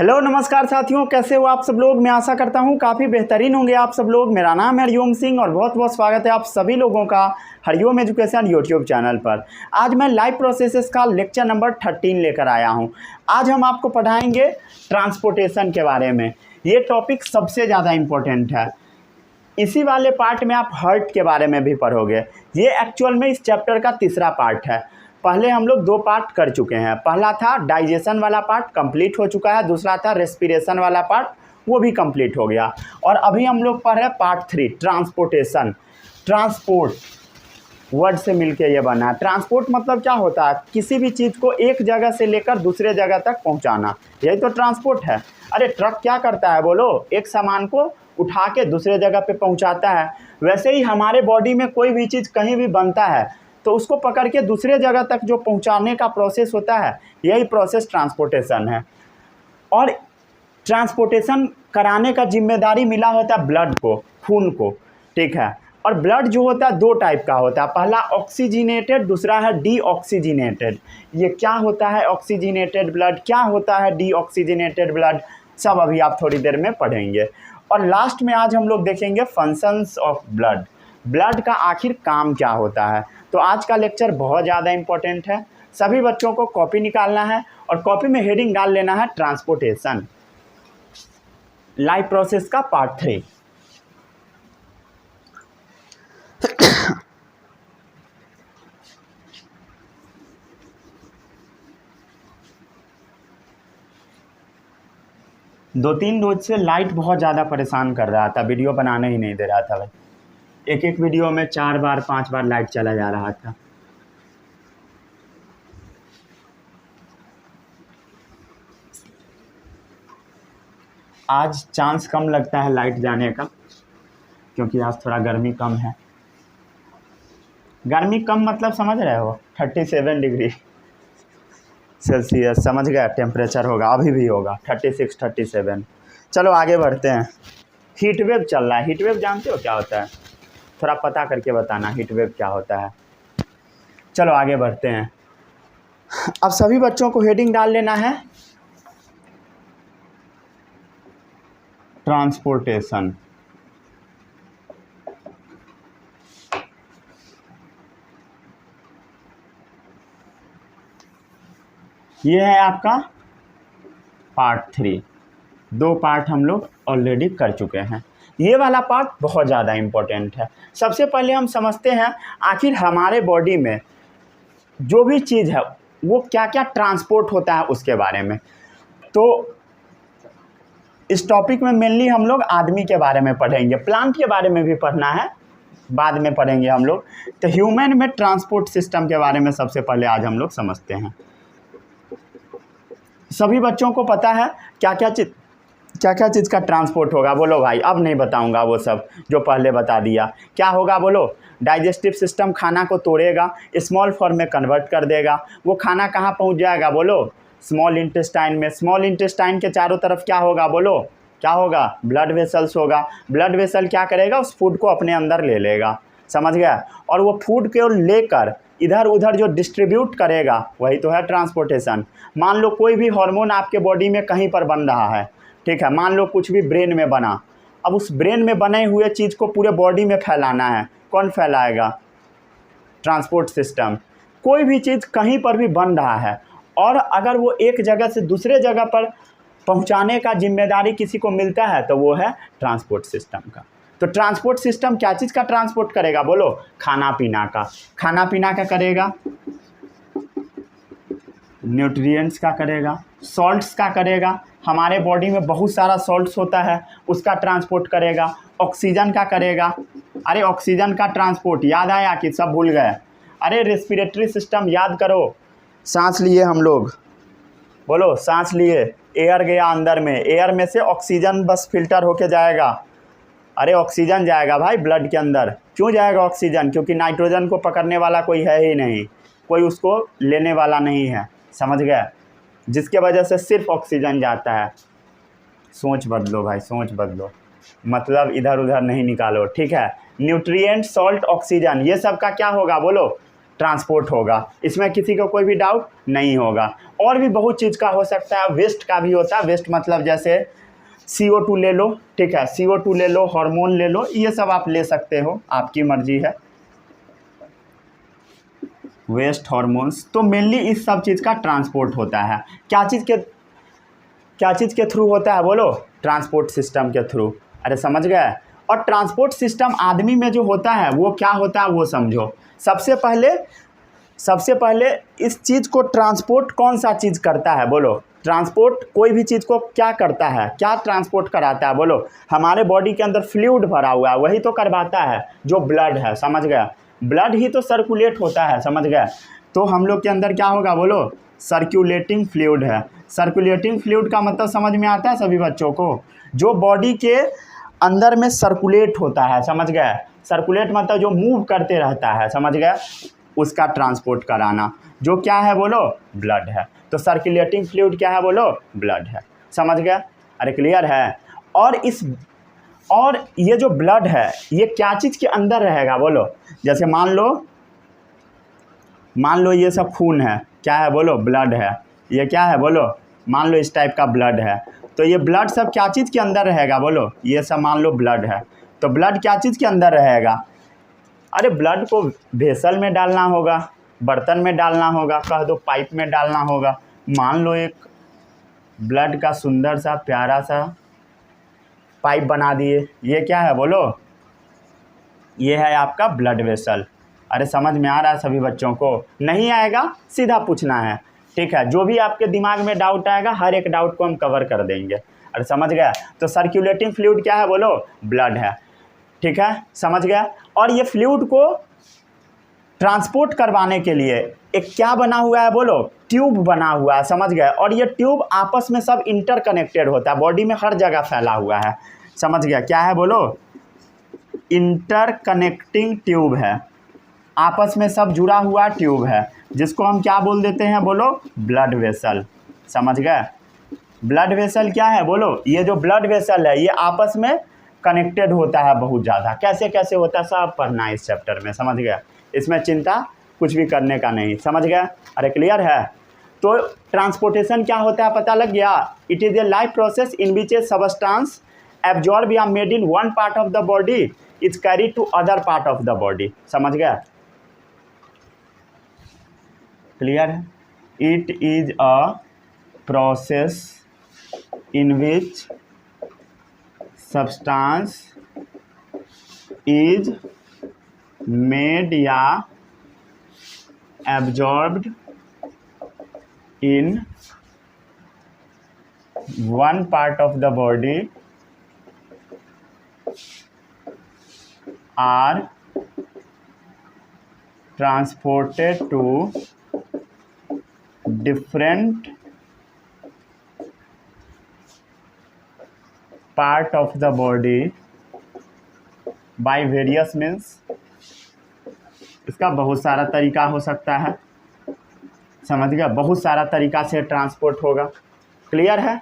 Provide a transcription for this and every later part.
Hello नमस्कार साथियों, कैसे हो आप सब लोग। मैं आशा करता हूँ काफ़ी बेहतरीन होंगे आप सब लोग। मेरा नाम है हरिओम सिंह और बहुत बहुत स्वागत है आप सभी लोगों का हरिओम एजुकेशन यूट्यूब चैनल पर। आज मैं लाइव प्रोसेसेस का लेक्चर नंबर 13 लेकर आया हूँ। आज हम आपको पढ़ाएंगे ट्रांसपोर्टेशन के बारे में। ये टॉपिक सबसे ज़्यादा इम्पोर्टेंट है। इसी वाले पार्ट में आप हर्ट के बारे में भी पढ़ोगे। ये एक्चुअल में इस चैप्टर का तीसरा पार्ट है। पहले हम लोग 2 पार्ट कर चुके हैं। पहला था डाइजेशन वाला पार्ट, कंप्लीट हो चुका है। दूसरा था रेस्पिरेशन वाला पार्ट, वो भी कंप्लीट हो गया। और अभी हम लोग पढ़ रहे हैं पार्ट 3 ट्रांसपोर्टेशन। ट्रांसपोर्ट वर्ड से मिलके ये बना है। ट्रांसपोर्ट मतलब क्या होता है? किसी भी चीज़ को एक जगह से लेकर दूसरे जगह तक पहुंचाना, यही तो ट्रांसपोर्ट है। अरे ट्रक क्या करता है बोलो? एक सामान को उठा के दूसरे जगह पे पहुंचाता है। वैसे ही हमारे बॉडी में कोई भी चीज़ कहीं भी बनता है तो उसको पकड़ के दूसरे जगह तक जो पहुंचाने का प्रोसेस होता है, यही प्रोसेस ट्रांसपोर्टेशन है। और ट्रांसपोर्टेशन कराने का जिम्मेदारी मिला होता है ब्लड को, खून को, ठीक है। और ब्लड जो होता है 2 टाइप का होता है। पहला ऑक्सीजनेटेड, दूसरा है डीऑक्सीजनेटेड। ये क्या होता है ऑक्सीजनेटेड ब्लड, क्या होता है डीऑक्सीजनेटेड ब्लड, सब अभी आप थोड़ी देर में पढ़ेंगे। और लास्ट में आज हम लोग देखेंगे फंक्शंस ऑफ ब्लड, ब्लड का आखिर काम क्या होता है। तो आज का लेक्चर बहुत ज़्यादा इम्पोर्टेंट है। सभी बच्चों को कॉपी निकालना है और कॉपी में हेडिंग डाल लेना है ट्रांसपोर्टेशन, लाइव प्रोसेस का पार्ट 3। दो तीन रोज से लाइट बहुत ज़्यादा परेशान कर रहा था, वीडियो बनाने ही नहीं दे रहा था भाई। एक वीडियो में 4 बार 5 बार लाइट चला जा रहा था। आज चांस कम लगता है लाइट जाने का, क्योंकि आज थोड़ा गर्मी कम है। गर्मी कम मतलब समझ रहे हो? 37 डिग्री सेल्सियस, समझ गया टेम्परेचर होगा, अभी भी होगा 36 37। चलो आगे बढ़ते हैं। हीट वेव चल रहा है। हीट वेव जानते हो क्या होता है? थोड़ा पता करके बताना हीट वेव क्या होता है। चलो आगे बढ़ते हैं। अब सभी बच्चों को हेडिंग डाल लेना है ट्रांसपोर्टेशन। ये है आपका पार्ट 3। 2 पार्ट हम लोग ऑलरेडी कर चुके हैं। ये वाला पार्ट बहुत ज़्यादा इम्पोर्टेंट है। सबसे पहले हम समझते हैं आखिर हमारे बॉडी में जो भी चीज़ है वो क्या क्या ट्रांसपोर्ट होता है उसके बारे में। तो इस टॉपिक में मेनली हम लोग आदमी के बारे में पढ़ेंगे, प्लांट के बारे में भी पढ़ना है, बाद में पढ़ेंगे हम लोग। तो ह्यूमन में ट्रांसपोर्ट सिस्टम के बारे में सबसे पहले आज हम लोग समझते हैं। सभी बच्चों को पता है क्या क्या चीज़ का ट्रांसपोर्ट होगा? बोलो भाई, अब नहीं बताऊंगा वो सब जो पहले बता दिया। क्या होगा बोलो? डाइजेस्टिव सिस्टम खाना को तोड़ेगा, स्मॉल फॉर्म में कन्वर्ट कर देगा। वो खाना कहाँ पहुंच जाएगा बोलो? स्मॉल इंटेस्टाइन में। स्मॉल इंटेस्टाइन के चारों तरफ क्या होगा बोलो? क्या होगा? ब्लड वेसल्स होगा। ब्लड वेसल क्या करेगा? उस फूड को अपने अंदर ले लेगा, समझ गया। और वो फूड को लेकर इधर उधर जो डिस्ट्रीब्यूट करेगा, वही तो है ट्रांसपोर्टेशन। मान लो कोई भी हार्मोन आपके बॉडी में कहीं पर बन रहा है, ठीक है। मान लो कुछ भी ब्रेन में बना, अब उस ब्रेन में बने हुए चीज़ को पूरे बॉडी में फैलाना है। कौन फैलाएगा? Transport system. कोई भी चीज़ कहीं पर भी बन रहा है और अगर वो एक जगह से दूसरे जगह पर पहुंचाने का जिम्मेदारी किसी को मिलता है तो वो है ट्रांसपोर्ट सिस्टम का। तो ट्रांसपोर्ट सिस्टम क्या चीज़ का ट्रांसपोर्ट करेगा बोलो? खाना पीना का। खाना पीना का करेगा, न्यूट्रिएंट्स का करेगा, सॉल्ट्स का करेगा। हमारे बॉडी में बहुत सारा सॉल्ट्स होता है, उसका ट्रांसपोर्ट करेगा। ऑक्सीजन का करेगा। अरे ऑक्सीजन का ट्रांसपोर्ट याद आया कि सब भूल गए? अरे रेस्पिरेटरी सिस्टम याद करो। सांस लिए हम लोग, बोलो सांस लिए, एयर गया अंदर में, एयर में से ऑक्सीजन बस फिल्टर होके जाएगा। अरे ऑक्सीजन जाएगा भाई ब्लड के अंदर। क्यों जाएगा ऑक्सीजन? क्योंकि नाइट्रोजन को पकड़ने वाला कोई है ही नहीं, कोई उसको लेने वाला नहीं है, समझ गए। जिसके वजह से सिर्फ ऑक्सीजन जाता है। सोच बदलो भाई, सोच बदलो, मतलब इधर उधर नहीं निकालो, ठीक है। न्यूट्रिएंट, सॉल्ट, ऑक्सीजन, ये सब का क्या होगा बोलो? ट्रांसपोर्ट होगा, इसमें किसी को कोई भी डाउट नहीं होगा। और भी बहुत चीज़ का हो सकता है, वेस्ट का भी होता है। वेस्ट मतलब जैसे CO2 ले लो, ठीक है, CO2 ले लो, हार्मोन ले लो, ये सब आप ले सकते हो, आपकी मर्जी है। वेस्ट हार्मोन्स, तो मेनली इस सब चीज़ का ट्रांसपोर्ट होता है। क्या चीज़ के थ्रू होता है बोलो? ट्रांसपोर्ट सिस्टम के थ्रू। अरे समझ गए? और ट्रांसपोर्ट सिस्टम आदमी में जो होता है वो क्या होता है वो समझो। सबसे पहले इस चीज़ को ट्रांसपोर्ट कौन सा चीज़ करता है बोलो? ट्रांसपोर्ट कोई भी चीज़ को क्या करता है, क्या ट्रांसपोर्ट कराता है बोलो? हमारे बॉडी के अंदर फ्लूइड भरा हुआ है, वही तो करवाता है, जो ब्लड है, समझ गया? ब्लड ही तो सर्कुलेट होता है, समझ गए? तो हम लोग के अंदर क्या होगा बोलो? सर्कुलेटिंग फ्लूइड है। सर्कुलेटिंग फ्लूइड का मतलब समझ में आता है सभी बच्चों को? जो बॉडी के अंदर में सर्कुलेट होता है, समझ गए? सर्कुलेट मतलब जो मूव करते रहता है, समझ गए? उसका ट्रांसपोर्ट कराना, जो क्या है बोलो? ब्लड है। तो सर्कुलेटिंग फ्लूइड क्या है बोलो? ब्लड है, समझ गए? अरे क्लियर है? और ये जो ब्लड है ये क्या चीज़ के अंदर रहेगा बोलो? जैसे मान लो ये सब खून है, क्या है बोलो? ब्लड है। ये क्या है बोलो? मान लो इस टाइप का ब्लड है, तो ये ब्लड सब क्या चीज़ के अंदर रहेगा बोलो? ये सब मान लो ब्लड है, तो ब्लड क्या चीज़ के अंदर रहेगा? अरे ब्लड को वेसल में डालना होगा, बर्तन में डालना होगा, कह दो पाइप में डालना होगा। मान लो एक ब्लड का सुंदर सा प्यारा सा पाइप बना दिए, ये क्या है बोलो? ये है आपका ब्लड वेसल। अरे समझ में आ रहा है सभी बच्चों को? नहीं आएगा सीधा पूछना है, ठीक है? जो भी आपके दिमाग में डाउट आएगा हर एक डाउट को हम कवर कर देंगे। अरे समझ गया? तो सर्कुलेटिंग फ्लूइड क्या है बोलो? ब्लड है, ठीक है, समझ गया? और ये फ्लूइड को ट्रांसपोर्ट करवाने के लिए एक क्या बना हुआ है बोलो? ट्यूब बना हुआ है, समझ गए? और ये ट्यूब आपस में सब इंटरकनेक्टेड होता है, बॉडी में हर जगह फैला हुआ है, समझ गया? क्या है बोलो? इंटरकनेक्टिंग ट्यूब है, आपस में सब जुड़ा हुआ ट्यूब है, जिसको हम क्या बोल देते हैं बोलो? ब्लड वेसल, समझ गए? ब्लड वेसल क्या है बोलो? ये जो ब्लड वेसल है ये आपस में कनेक्टेड होता है बहुत ज़्यादा। कैसे कैसे होता है सब पढ़ना है इस चैप्टर में, समझ गया? इसमें चिंता कुछ भी करने का नहीं, समझ गया? अरे क्लियर है? तो ट्रांसपोर्टेशन क्या होता है पता लग गया? It is a life process in which a substance absorb या made in one part of the body is carried to other part of the body, समझ गया? क्लियर है? It is a process in which substance is made या absorbed in one part of the body are transported to different part of the body by various means। इसका बहुत सारा तरीका हो सकता है, समझ गया? बहुत सारा तरीका से ट्रांसपोर्ट होगा। क्लियर है?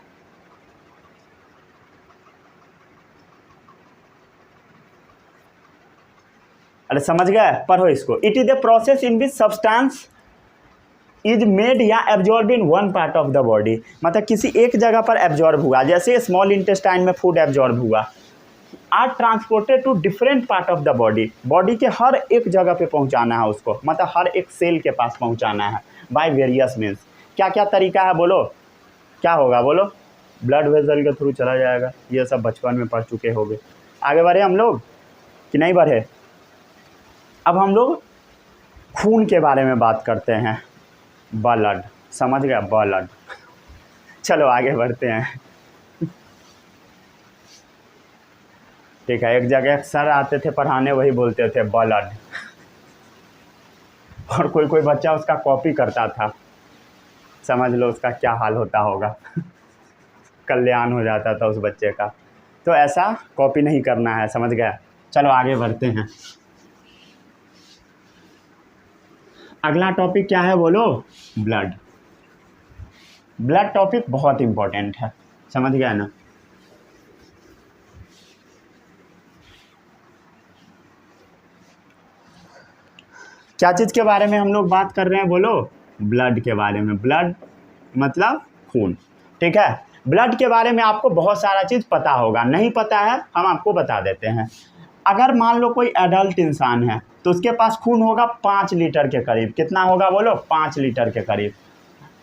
अरे समझ गए? पढ़ो इसको। It is a process in which substance is made या absorb in one part of the body, मतलब किसी एक जगह पर एब्जॉर्ब हुआ, जैसे स्मॉल इंटेस्टाइन में फूड एब्जॉर्ब हुआ, are transported to different part of the body, body के हर एक जगह पे पहुंचाना है उसको, मतलब हर एक सेल के पास पहुंचाना है बाय वेरियस मीन्स। क्या क्या तरीका है बोलो? क्या होगा बोलो? ब्लड वेसल के थ्रू चला जाएगा, ये सब बचपन में पढ़ चुके होंगे। आगे बढ़े हम लोग कि नहीं बढ़े? अब हम लोग खून के बारे में बात करते हैं, ब्लड, समझ गया? ब्लड। चलो आगे बढ़ते हैं। ठीक है, एक जगह सर आते थे पढ़ाने, वही बोलते थे ब्लड, और कोई कोई बच्चा उसका कॉपी करता था, समझ लो उसका क्या हाल होता होगा। कल्याण हो जाता था उस बच्चे का। तो ऐसा कॉपी नहीं करना है, समझ गया? चलो आगे बढ़ते हैं। अगला टॉपिक क्या है बोलो? ब्लड। ब्लड टॉपिक बहुत इंपॉर्टेंट है, समझ गया ना? क्या चीज़ के बारे में हम लोग बात कर रहे हैं बोलो? ब्लड के बारे में। ब्लड मतलब खून, ठीक है। ब्लड के बारे में आपको बहुत सारा चीज़ पता होगा, नहीं पता है हम आपको बता देते हैं। अगर मान लो कोई एडल्ट इंसान है तो उसके पास खून होगा 5 लीटर के करीब। कितना होगा बोलो? 5 लीटर के करीब।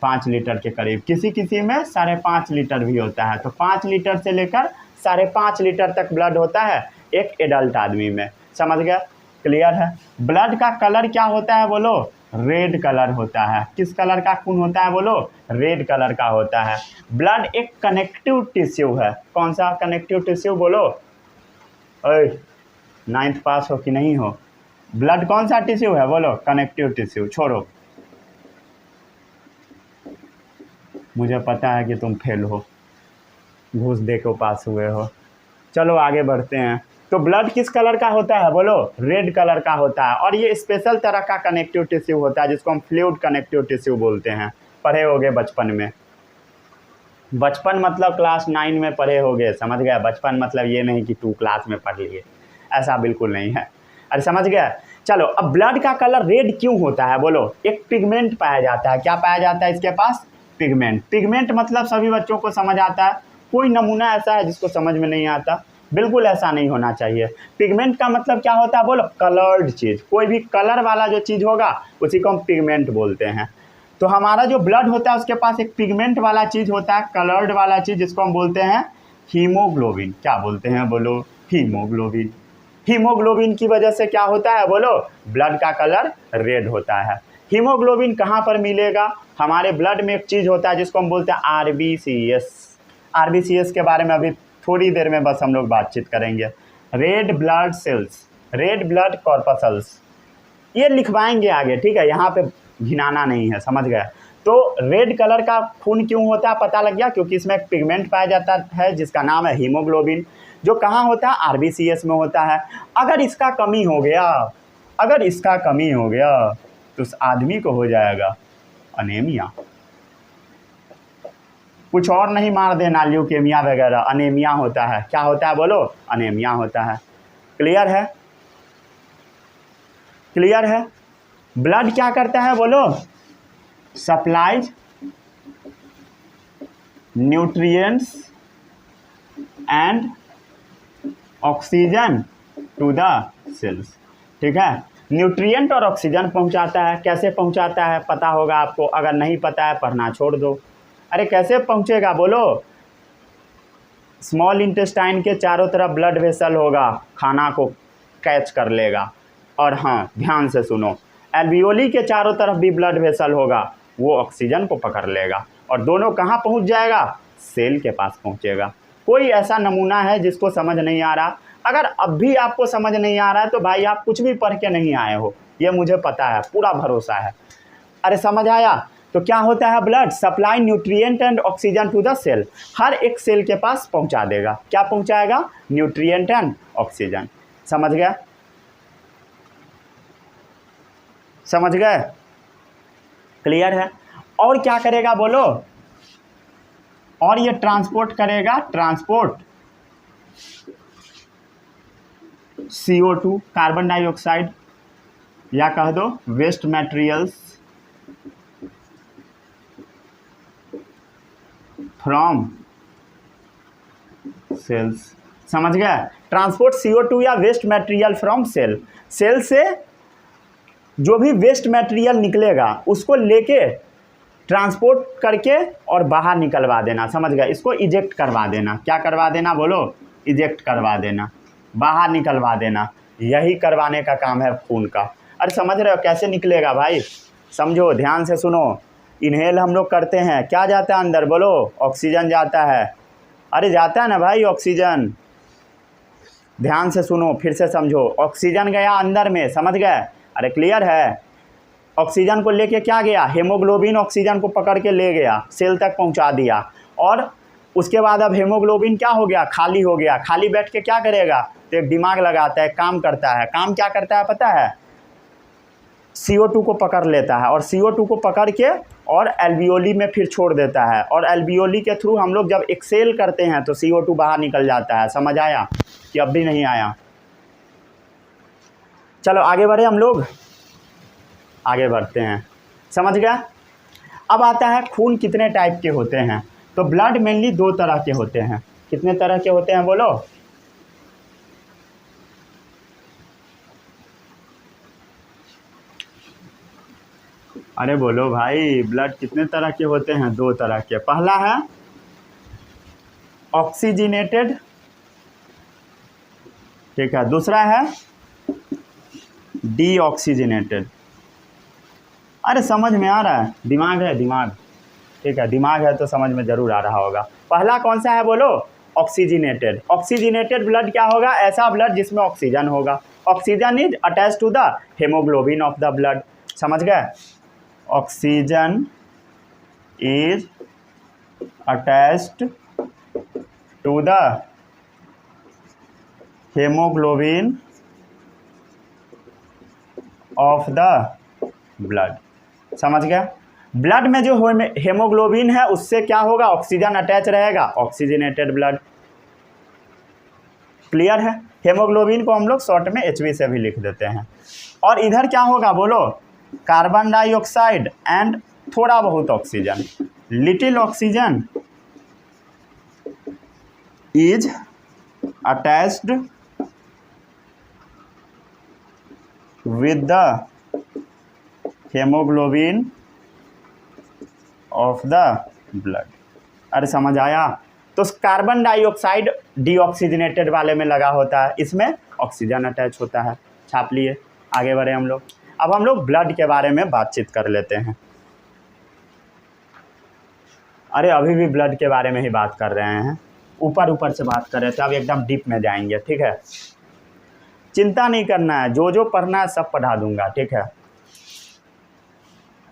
5 लीटर के करीब। किसी किसी में 5.5 लीटर भी होता है। तो 5 लीटर से लेकर 5.5 लीटर तक ब्लड होता है एक एडल्ट आदमी में। समझ गया? क्लियर है? ब्लड का कलर क्या होता है बोलो? रेड कलर होता है। किस कलर का खून होता है बोलो? रेड कलर का होता है। ब्लड एक कनेक्टिव टिश्यू है। कौन सा कनेक्टिव टिश्यू बोलो? ओए 9th पास हो कि नहीं हो? ब्लड कौन सा टिश्यू है बोलो? Connective tissue. छोड़ो, मुझे पता है कि तुम फेल हो, घूस दे के पास हुए हो। चलो आगे बढ़ते हैं। तो ब्लड किस कलर का होता है बोलो? रेड कलर का होता है। और ये स्पेशल तरह का कनेक्टिव टिश्यू होता है जिसको हम फ्लूइड कनेक्टिव टिश्यू बोलते हैं। पढ़े होगे बचपन में। बचपन मतलब क्लास 9 में पढ़े होगे। समझ गया? बचपन मतलब ये नहीं कि 2 क्लास में पढ़ लिए, ऐसा बिल्कुल नहीं है। अरे समझ गया? चलो, अब ब्लड का कलर रेड क्यों होता है बोलो? एक पिगमेंट पाया जाता है। क्या पाया जाता है इसके पास? पिगमेंट। पिगमेंट मतलब सभी बच्चों को समझ आता है। कोई नमूना ऐसा है जिसको समझ में नहीं आता? बिल्कुल ऐसा नहीं होना चाहिए। पिगमेंट का मतलब क्या होता है बोलो? कलर्ड चीज़। कोई भी कलर वाला जो चीज़ होगा उसी को हम पिगमेंट बोलते हैं। तो हमारा जो ब्लड होता है उसके पास एक पिगमेंट वाला चीज़ होता है, कलर्ड वाला चीज़, जिसको हम बोलते हैं हीमोग्लोबिन। क्या बोलते हैं बोलो? हीमोग्लोबिन। हीमोग्लोबिन की वजह से क्या होता है बोलो? ब्लड का कलर रेड होता है। हीमोग्लोबिन कहाँ पर मिलेगा? हमारे ब्लड में एक चीज़ होता है जिसको हम बोलते हैं आरबीसीएस। आरबीसीएस के बारे में अभी थोड़ी देर में बस हम लोग बातचीत करेंगे। Red blood cells, red blood corpuscles, ये लिखवाएंगे आगे, ठीक है? यहाँ पे घिनाना नहीं है। समझ गए? तो रेड कलर का खून क्यों होता है पता लग गया? क्योंकि इसमें एक पिगमेंट पाया जाता है जिसका नाम है हीमोग्लोबिन, जो कहाँ होता है? आरबीसीएस में होता है। अगर इसका कमी हो गया, अगर इसका कमी हो गया तो उस आदमी को हो जाएगा अनेमिया। कुछ और नहीं मार देना, ल्यूकेमिया वगैरह, अनेमिया होता है। क्या होता है बोलो? अनेमिया होता है। क्लियर है? क्लियर है? ब्लड क्या करता है बोलो? Supplies nutrients and oxygen to the cells, ठीक है? न्यूट्रिएंट और ऑक्सीजन पहुंचाता है। कैसे पहुंचाता है पता होगा आपको? अगर नहीं पता है पढ़ना छोड़ दो। अरे कैसे पहुंचेगा बोलो? स्मॉल इंटेस्टाइन के चारों तरफ ब्लड वेसल होगा, खाना को कैच कर लेगा। और हाँ, ध्यान से सुनो, एल्वियोली के चारों तरफ भी ब्लड वेसल होगा, वो ऑक्सीजन को पकड़ लेगा और दोनों कहाँ पहुँच जाएगा? सेल के पास पहुँचेगा। कोई ऐसा नमूना है जिसको समझ नहीं आ रहा? अगर अब भी आपको समझ नहीं आ रहा है तो भाई आप कुछ भी पढ़ के नहीं आए हो, ये मुझे पता है, पूरा भरोसा है। अरे समझ आया? तो क्या होता है? Blood supply nutrient and oxygen to the cell, हर एक सेल के पास पहुंचा देगा। क्या पहुंचाएगा? Nutrient and oxygen. समझ गए? समझ गए? क्लियर है? और क्या करेगा बोलो? और ये ट्रांसपोर्ट करेगा, ट्रांसपोर्ट CO2 कार्बन डाइऑक्साइड, या कह दो वेस्ट मटेरियल्स फ्रॉम सेल्स। समझ गए? ट्रांसपोर्ट CO2 या waste material from cell. Cell से जो भी वेस्ट मटेरियल निकलेगा उसको लेके ट्रांसपोर्ट करके और बाहर निकलवा देना। समझ गए? इसको इजेक्ट करवा देना। क्या करवा देना बोलो? इजेक्ट करवा देना, बाहर निकलवा देना। यही करवाने का काम है खून का। अरे समझ रहे हो कैसे निकलेगा भाई? समझो, ध्यान से सुनो। इनहेल हम लोग करते हैं, क्या जाता है अंदर बोलो? ऑक्सीजन जाता है। अरे जाता है ना भाई ऑक्सीजन। ध्यान से सुनो, फिर से समझो। ऑक्सीजन गया अंदर में, समझ गए? अरे क्लियर है? ऑक्सीजन को लेके क्या गया? हेमोग्लोबिन ऑक्सीजन को पकड़ के ले गया, सेल तक पहुंचा दिया। और उसके बाद अब हेमोग्लोबिन क्या हो गया? खाली हो गया। खाली बैठ के क्या करेगा? तो एक दिमाग लगाता है, काम करता है। काम क्या करता है पता है? CO2 को पकड़ लेता है और CO2 को पकड़ के और एल्वियोली में फिर छोड़ देता है। और एल्वियोली के थ्रू हम लोग जब एक्सेल करते हैं तो CO2 बाहर निकल जाता है। समझ आया कि अब भी नहीं आया? चलो आगे बढ़े हम लोग। आगे बढ़ते हैं, समझ गया। अब आता है खून कितने टाइप के होते हैं। तो ब्लड मेनली 2 तरह के होते हैं। कितने तरह के होते हैं बोलो? अरे बोलो भाई, ब्लड कितने तरह के होते हैं? 2 तरह के। पहला है ऑक्सीजनेटेड, ठीक है। दूसरा है डीऑक्सीजनेटेड। अरे समझ में आ रहा है? दिमाग है, दिमाग, ठीक है, दिमाग है तो समझ में ज़रूर आ रहा होगा। पहला कौन सा है बोलो? ऑक्सीजनेटेड। ऑक्सीजनेटेड ब्लड क्या होगा? ऐसा ब्लड जिसमें ऑक्सीजन होगा। Oxygen is attach to the haemoglobin of the blood, समझ गए। Oxygen is attached to the haemoglobin of the blood, समझ गया। ब्लड में जो हेमोग्लोबिन है उससे क्या होगा? ऑक्सीजन अटैच रहेगा, ऑक्सीजनेटेड ब्लड। क्लियर है? हेमोग्लोबिन को हम लोग शॉर्ट में HB से भी लिख देते हैं। और इधर क्या होगा बोलो? कार्बन डाइऑक्साइड एंड थोड़ा बहुत oxygen, little oxygen is attached with the haemoglobin of the blood. अरे समझ आया? तो कार्बन डाइऑक्साइड डीऑक्सीजनेटेड वाले में लगा होता है, इसमें ऑक्सीजन अटैच होता है। छाप लिए, आगे बढ़े हम लोग। अब हम लोग ब्लड के बारे में बातचीत कर लेते हैं। अरे अभी भी ब्लड के बारे में ही बात कर रहे हैं, ऊपर ऊपर से बात कर रहे थे, अब एकदम डीप में जाएंगे, ठीक है। चिंता नहीं करना है, जो जो पढ़ना है सब पढ़ा दूंगा, ठीक है।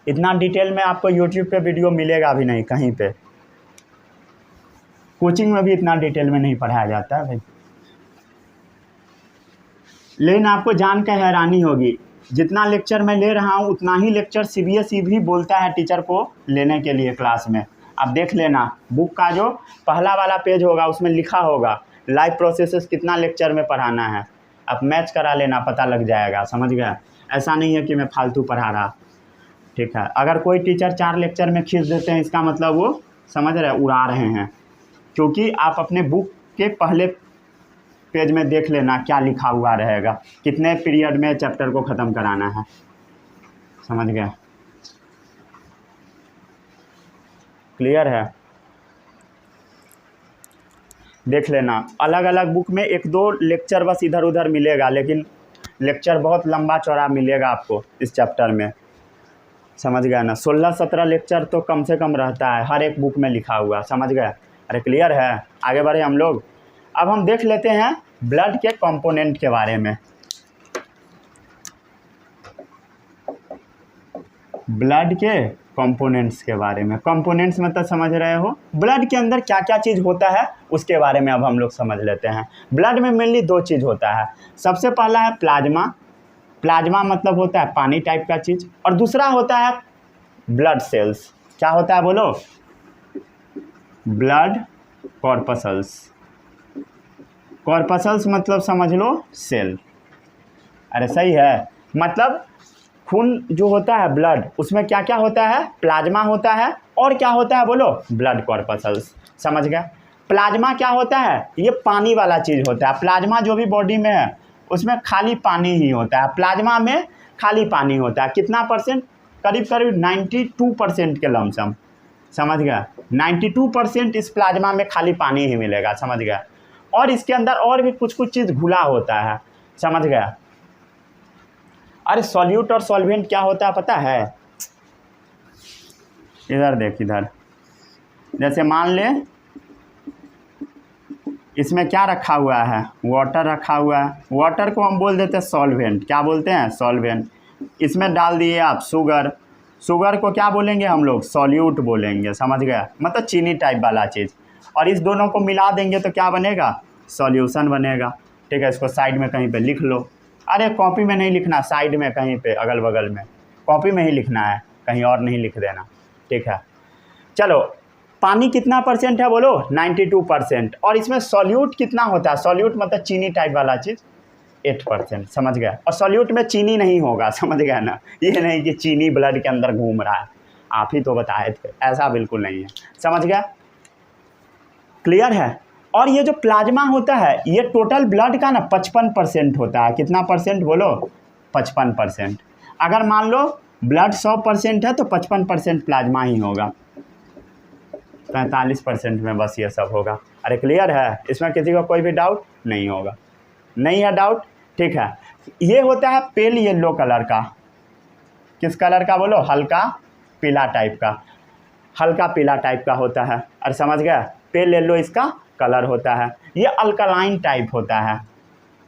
इतना डिटेल में आपको YouTube पे वीडियो मिलेगा भी नहीं कहीं पे। कोचिंग में भी इतना डिटेल में नहीं पढ़ाया जाता है भाई। लेकिन आपको जान कर हैरानी होगी, जितना लेक्चर मैं ले रहा हूँ उतना ही लेक्चर CBSE भी बोलता है टीचर को लेने के लिए क्लास में। आप देख लेना, बुक का जो पहला वाला पेज होगा उसमें लिखा होगा लाइव प्रोसेसेस कितना लेक्चर में पढ़ाना है। आप मैच करा लेना, पता लग जाएगा, समझ गया। ऐसा नहीं है कि मैं फालतू पढ़ा रहा, ठीक है। अगर कोई टीचर 4 लेक्चर में खींच देते हैं, इसका मतलब वो समझ रहे उड़ा रहे हैं। क्योंकि आप अपने बुक के पहले पेज में देख लेना क्या लिखा हुआ रहेगा, कितने पीरियड में चैप्टर को ख़त्म कराना है, समझ गए। क्लियर है? देख लेना, अलग अलग बुक में 1-2 लेक्चर बस इधर उधर मिलेगा, लेकिन लेक्चर बहुत लंबा चौड़ा मिलेगा आपको इस चैप्टर में, समझ गए ना। 16-17 लेक्चर तो कम से कम रहता है हर एक बुक में लिखा हुआ, समझ गए। अरे क्लियर है? आगे बढ़े हम लोग। अब हम देख लेते हैं ब्लड के कंपोनेंट के बारे में। ब्लड के कंपोनेंट्स के बारे में। कंपोनेंट्स मतलब समझ रहे हो, ब्लड के अंदर क्या क्या चीज़ होता है उसके बारे में अब हम लोग समझ लेते हैं। ब्लड में मेनली 2 चीज़ होता है। सबसे पहला है प्लाज्मा। प्लाज्मा मतलब होता है पानी टाइप का चीज़। और दूसरा होता है ब्लड सेल्स। क्या होता है बोलो? Blood corpuscles. कॉर्पसल्स मतलब समझ लो सेल। अरे सही है, मतलब खून जो होता है ब्लड, उसमें क्या क्या होता है? प्लाज्मा होता है और क्या होता है बोलो? ब्लड कॉर्पसल्स, समझ गए। प्लाज्मा क्या होता है? ये पानी वाला चीज़ होता है। प्लाज्मा जो भी बॉडी में है उसमें खाली पानी ही होता है। प्लाज्मा में खाली पानी होता है। कितना परसेंट? करीब करीब 92% के लमसम, समझ गया। 92% इस प्लाज्मा में खाली पानी ही मिलेगा, समझ गया। और इसके अंदर और भी कुछ कुछ चीज़ घुला होता है, समझ गया। अरे सॉल्यूट और सॉल्वेंट क्या होता है पता है? इधर देख, इधर जैसे मान ले इसमें क्या रखा हुआ है? वाटर रखा हुआ है। वाटर को हम बोल देते हैं सॉल्वेंट। क्या बोलते हैं? सॉल्वेंट। इसमें डाल दिए आप शुगर। शुगर को क्या बोलेंगे हम लोग? सॉल्यूट बोलेंगे, समझ गया। मतलब चीनी टाइप वाला चीज़। और इस दोनों को मिला देंगे तो क्या बनेगा? सॉल्यूशन बनेगा, ठीक है। इसको साइड में कहीं पे लिख लो। अरे कॉपी में नहीं लिखना, साइड में कहीं पे अगल बगल में, कॉपी में ही लिखना है, कहीं और नहीं लिख देना, ठीक है। चलो, पानी कितना परसेंट है बोलो? 92%। और इसमें सॉल्यूट कितना होता है? सॉल्यूट मतलब चीनी टाइप वाला चीज़, 8%, समझ गया। और सॉल्यूट में चीनी नहीं होगा, समझ गया ना, ये नहीं कि चीनी ब्लड के अंदर घूम रहा है, आप ही तो बताए थे, ऐसा बिल्कुल नहीं है, समझ गया, क्लियर है। और ये जो प्लाज्मा होता है ये टोटल ब्लड का ना 55% होता है, कितना परसेंट बोलो, 55%। अगर मान लो ब्लड 100% है तो 55% प्लाज्मा ही होगा, 45% में बस ये सब होगा। अरे क्लियर है, इसमें किसी को कोई भी डाउट नहीं होगा, नहीं है डाउट, ठीक है। ये होता है पेल येलो कलर का, किस कलर का बोलो, हल्का पीला टाइप का, हल्का पीला टाइप का होता है, और समझ गया, पेल येलो इसका कलर होता है। ये अल्कलाइन टाइप होता है,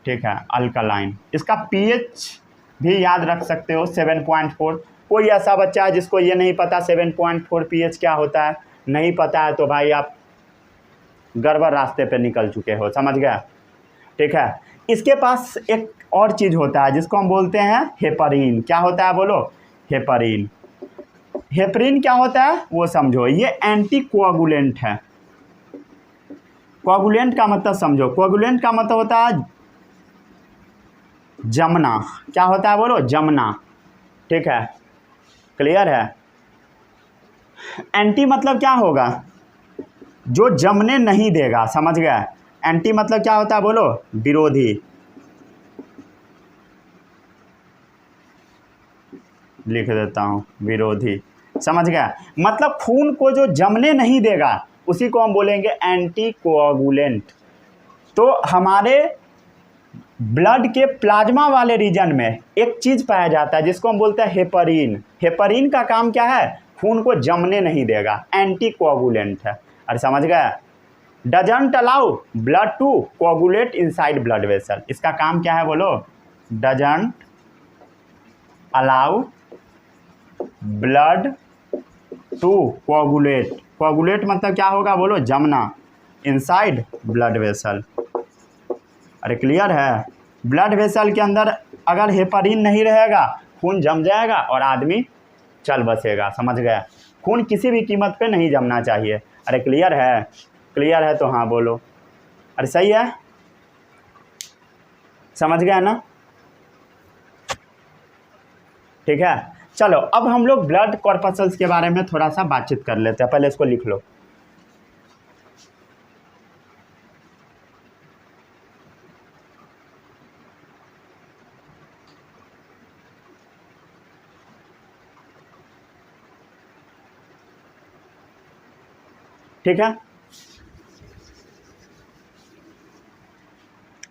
ठीक है, अल्कलाइन। इसका पीएच भी याद रख सकते हो 7.4। कोई ऐसा बच्चा है जिसको ये नहीं पता 7.4 पीएच क्या होता है, नहीं पता है तो भाई आप गड़बड़ रास्ते पे निकल चुके हो, समझ गया, ठीक है। इसके पास एक और चीज़ होता है जिसको हम बोलते हैं हेपरीन, क्या होता है बोलो, हेपरीन। हेपरीन क्या होता है वो समझो, ये एंटी कोआगुलेंट है। कोआगुलेंट का मतलब समझो, कोआगुलेंट का मतलब होता है जमना, क्या होता है बोलो, जमना, ठीक है, क्लियर है। एंटी मतलब क्या होगा, जो जमने नहीं देगा, समझ गया। एंटी मतलब क्या होता है बोलो, विरोधी, लिख देता हूँ, विरोधी, समझ गया। मतलब खून को जो जमने नहीं देगा उसी को हम बोलेंगे एंटी कोआगुलेंट। तो हमारे ब्लड के प्लाज्मा वाले रीजन में एक चीज़ पाया जाता है जिसको हम बोलते हैं हेपरीन। हेपरीन का काम क्या है, खून को जमने नहीं देगा, एंटी कोआगुलेंट है, अरे समझ गया। Doesn't allow blood to coagulate inside blood vessel, इसका काम क्या है बोलो, doesn't allow blood to coagulate, coagulate मतलब क्या होगा बोलो, जमना, इनसाइड ब्लड वेसल, अरे क्लियर है। ब्लड वेसल के अंदर अगर हेपरीन नहीं रहेगा खून जम जाएगा और आदमी चल बसेगा, समझ गया। खून किसी भी कीमत पे नहीं जमना चाहिए, अरे क्लियर है, क्लियर है तो हाँ बोलो, अरे सही है, समझ गया ना, ठीक है। चलो अब हम लोग ब्लड कॉर्पसल्स के बारे में थोड़ा सा बातचीत कर लेते हैं, पहले इसको लिख लो। ठीक है,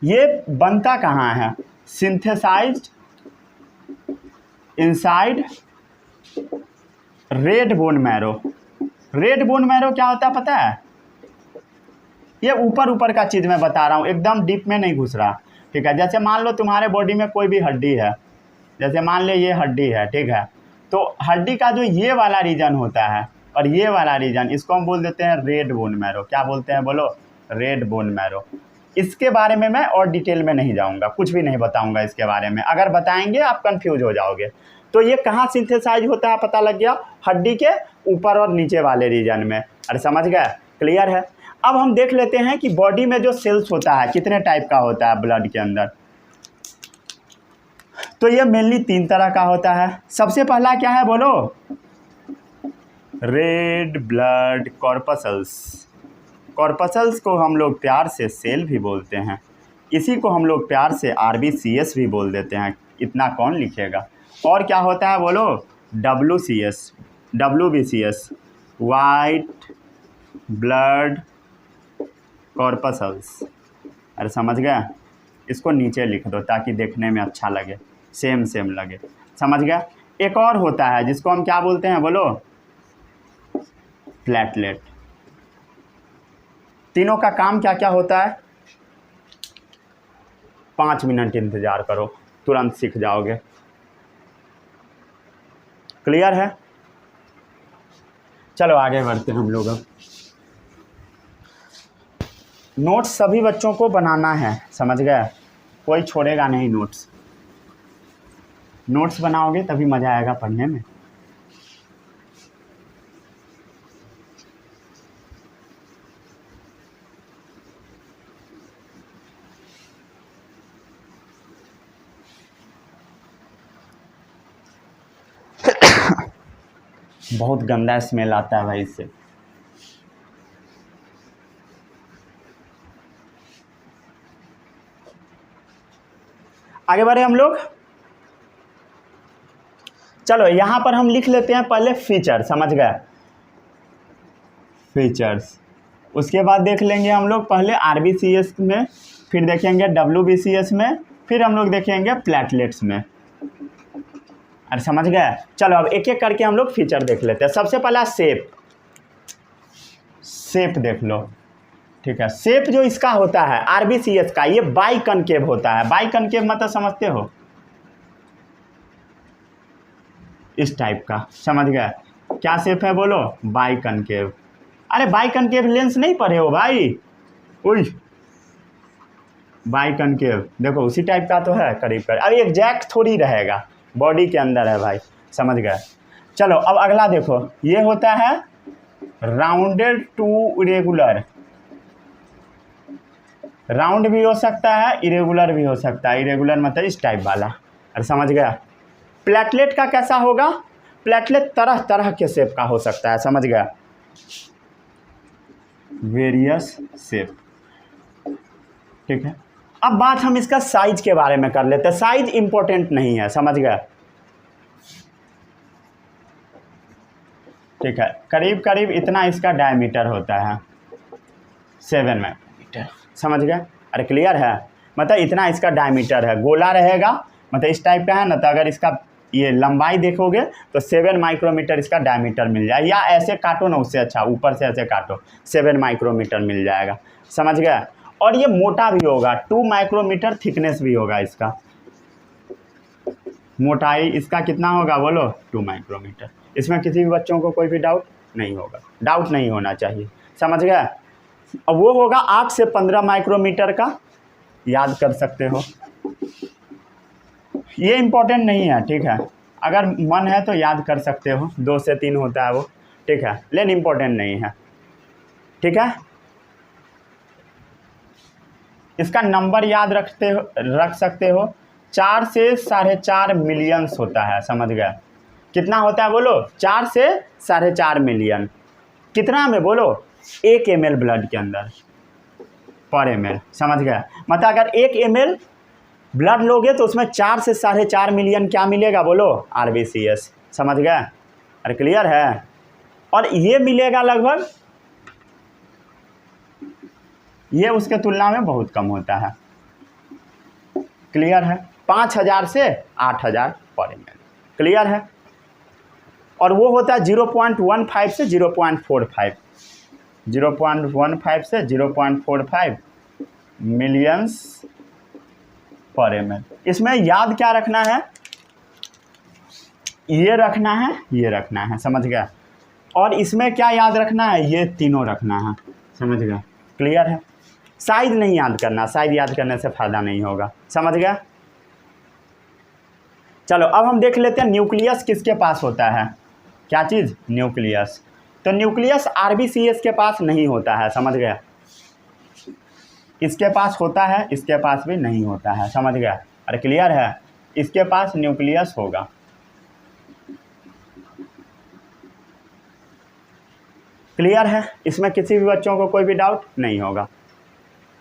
ये बनता कहाँ है, synthesised inside red bone marrow. Red bone marrow क्या होता है पता है, ये ऊपर ऊपर का चीज़ मैं बता रहा हूँ, एकदम डीप में नहीं घुस रहा, ठीक है। जैसे मान लो तुम्हारे बॉडी में कोई भी हड्डी है, जैसे मान ले ये हड्डी है, ठीक है, तो हड्डी का जो ये वाला रीजन होता है और ये वाला रीजन, इसको हम बोल देते हैं रेड बोन मैरो, क्या बोलते हैं बोलो, रेड बोन मैरो। इसके बारे में मैं और डिटेल में नहीं जाऊंगा, कुछ भी नहीं बताऊंगा इसके बारे में, अगर बताएंगे आप कंफ्यूज हो जाओगे। तो ये कहाँ सिंथेसाइज होता है पता लग गया, हड्डी के ऊपर और नीचे वाले रीजन में, अरे समझ गए, क्लियर है। अब हम देख लेते हैं कि बॉडी में जो सेल्स होता है कितने टाइप का होता है ब्लड के अंदर। तो ये मेनली 3 तरह का होता है। सबसे पहला क्या है बोलो, रेड ब्लड कॉर्पसल्स। कॉर्पसल्स को हम लोग प्यार से सेल भी बोलते हैं, इसी को हम लोग प्यार से RBCS भी बोल देते हैं, इतना कौन लिखेगा। और क्या होता है बोलो, WCS, WBCS, white blood corpuscles, अरे समझ गए, इसको नीचे लिख दो ताकि देखने में अच्छा लगे, सेम सेम लगे, समझ गया। एक और होता है जिसको हम क्या बोलते हैं बोलो, प्लेटलेट। तीनों का काम क्या क्या होता है, 5 मिनट इंतजार करो, तुरंत सीख जाओगे, क्लियर है। चलो आगे बढ़ते हैं हम लोग। अब नोट्स सभी बच्चों को बनाना है, समझ गए, कोई छोड़ेगा नहीं नोट्स, नोट्स बनाओगे तभी मज़ा आएगा पढ़ने में। बहुत गंदा स्मेल आता है भाई इससे। आगे बढ़े हम लोग। चलो यहाँ पर हम लिख लेते हैं पहले फीचर, समझ गए, फीचर्स। उसके बाद देख लेंगे हम लोग पहले RBCS में, फिर देखेंगे WBCS में, फिर हम लोग देखेंगे प्लेटलेट्स में। अरे समझ गए। चलो अब एक एक करके हम लोग फीचर देख लेते हैं। सबसे पहला शेप, शेप देख लो, ठीक है। शेप जो इसका होता है RBCS का, ये बाई कनकेव होता है। बाई कनकेव मतलब समझते हो, इस टाइप का, समझ गए। क्या शेप है बोलो, बाई कनकेव। अरे बाई कनकेव लेंस नहीं पढ़े हो भाई, उई बाई कनकेव देखो उसी टाइप का तो है करीब करीब। अब एग्जैक्ट थोड़ी रहेगा, बॉडी के अंदर है भाई, समझ गए। चलो अब अगला देखो, ये होता है राउंडेड टू इरेगुलर। राउंड भी हो सकता है, इरेगुलर भी हो सकता है। इरेगुलर मतलब इस टाइप वाला, अरे समझ गया। प्लेटलेट का कैसा होगा, प्लेटलेट तरह तरह के शेप का हो सकता है, समझ गया, वेरियस शेप, ठीक है। अब बात हम इसका साइज के बारे में कर लेते हैं। साइज इंपॉर्टेंट नहीं है, समझ गया, ठीक है। करीब करीब इतना इसका डायमीटर होता है, 7 माइक्रोमीटर, समझ गए। अरे क्लियर है, मतलब इतना इसका डायमीटर है। गोला रहेगा मतलब इस टाइप का है ना, तो अगर इसका ये लंबाई देखोगे तो 7 माइक्रोमीटर इसका डायमीटर मिल जाए, या ऐसे काटो ना उससे अच्छा, ऊपर से ऐसे काटो, 7 माइक्रोमीटर मिल जाएगा, समझ गए। और ये मोटा भी होगा, 2 माइक्रोमीटर थिकनेस भी होगा इसका। मोटाई इसका कितना होगा बोलो, 2 माइक्रोमीटर। इसमें किसी भी बच्चों को कोई भी डाउट नहीं होगा, डाउट नहीं होना चाहिए, समझ गए। अब वो होगा 8 से 15 माइक्रोमीटर का, याद कर सकते हो। ये इम्पोर्टेंट नहीं है, ठीक है, अगर मन है तो याद कर सकते हो, 2 से 3 होता है वो, ठीक है, लेकिन इम्पोर्टेंट नहीं है, ठीक है। इसका नंबर याद रख सकते हो, 4 से 4.5 मिलियंस होता है, समझ गए। कितना होता है बोलो, 4 से 4.5 मिलियन। कितना में बोलो, 1 ml ब्लड के अंदर पर ml, समझ गए। मतलब अगर 1 ml ब्लड लोगे तो उसमें 4 से 4.5 मिलियन क्या मिलेगा बोलो, RBCS, समझ गए। अरे क्लियर है। और ये मिलेगा लगभग, ये उसके तुलना में बहुत कम होता है, क्लियर है। 5000 से 8000 पर ml, क्लियर है। और वो होता है 0.15 से 0.45, 0.15 से 0.45 मिलियंस पर ml। इसमें याद क्या रखना है, ये रखना है, ये रखना है, समझ गया। और इसमें क्या याद रखना है, ये तीनों रखना है, समझ गया, क्लियर है। साइज नहीं याद करना, साइज याद करने से फ़ायदा नहीं होगा, समझ गया। चलो अब हम देख लेते हैं न्यूक्लियस किसके पास होता है, क्या चीज़, न्यूक्लियस। तो न्यूक्लियस RBCS के पास नहीं होता है, समझ गया। इसके पास होता है, इसके पास भी नहीं होता है, समझ गया। अरे क्लियर है, इसके पास न्यूक्लियस होगा, क्लियर है। इसमें किसी भी बच्चों को कोई भी डाउट नहीं होगा,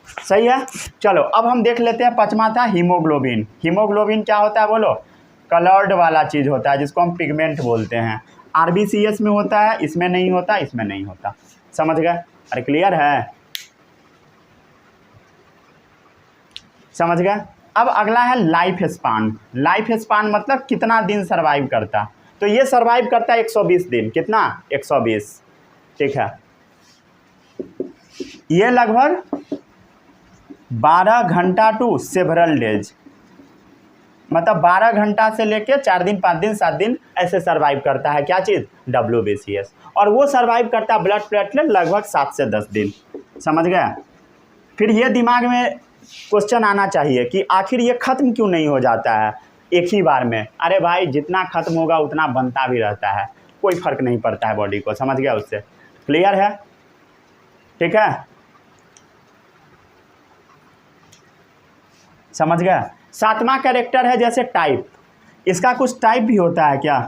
सही है। चलो अब हम देख लेते हैं पांचवा था हीमोग्लोबिन। हीमोग्लोबिन क्या होता है बोलो, कलर्ड वाला चीज़ होता है जिसको हम पिगमेंट बोलते हैं। RBCS में होता है, इसमें नहीं होता, इसमें नहीं होता, समझ गए। अरे क्लियर है, समझ गए। अब अगला है लाइफ स्पान। लाइफ स्पान मतलब कितना दिन सर्वाइव करता, तो ये सर्वाइव करता है 120 दिन। कितना, 120, ठीक है। ये लगभग 12 घंटा टू सेवरल डेज, मतलब 12 घंटा से लेके 4 दिन 5 दिन 7 दिन ऐसे सर्वाइव करता है, क्या चीज़, WBCS। और वो सर्वाइव करता है ब्लड प्लेटलेट लगभग 7 से 10 दिन, समझ गया। फिर ये दिमाग में क्वेश्चन आना चाहिए कि आखिर ये ख़त्म क्यों नहीं हो जाता है एक ही बार में। अरे भाई जितना ख़त्म होगा उतना बनता भी रहता है, कोई फ़र्क नहीं पड़ता है बॉडी को, समझ गया उससे, क्लियर है, ठीक है, समझ गया। 7वां कैरेक्टर है जैसे टाइप, इसका कुछ टाइप भी होता है क्या,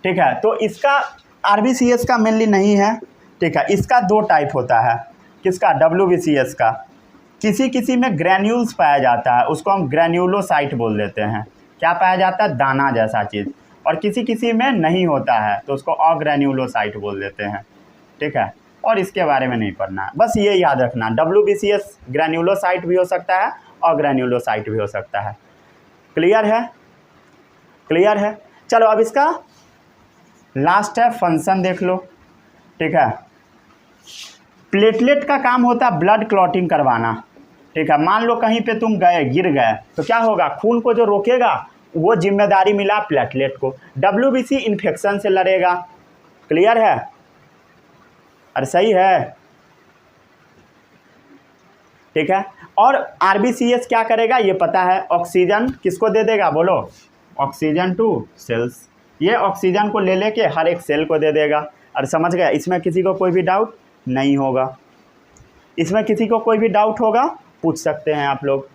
ठीक है। तो इसका RBCS का मेनली नहीं है, ठीक है। इसका दो टाइप होता है, किसका? WBCS का। किसी किसी में ग्रैन्यूल्स पाया जाता है, उसको हम ग्रैन्यूलोसाइट बोल देते हैं। क्या पाया जाता है? दाना जैसा चीज़। और किसी किसी में नहीं होता है तो उसको अग्रैन्यूलोसाइट बोल देते हैं, ठीक है। और इसके बारे में नहीं पढ़ना है, बस ये याद रखना, WBCS ग्रैन्यूलोसाइट भी हो सकता है और ग्रैन्यूलोसाइट भी हो सकता है। क्लियर है? क्लियर है। चलो अब इसका लास्ट है फंक्शन देख लो, ठीक है। प्लेटलेट का काम होता है ब्लड क्लॉटिंग करवाना, ठीक है। मान लो कहीं पे तुम गए, गिर गए, तो क्या होगा? खून को जो रोकेगा वो जिम्मेदारी मिला प्लेटलेट को। WBC इन्फेक्शन से लड़ेगा। क्लियर है? अरे सही है, ठीक है। और RBCS क्या करेगा ये पता है, ऑक्सीजन किसको दे देगा? बोलो, ऑक्सीजन टू सेल्स। ये ऑक्सीजन को ले लेके हर एक सेल को दे देगा। और समझ गया? इसमें किसी को कोई भी डाउट नहीं होगा। इसमें किसी को कोई भी डाउट होगा पूछ सकते हैं आप लोग,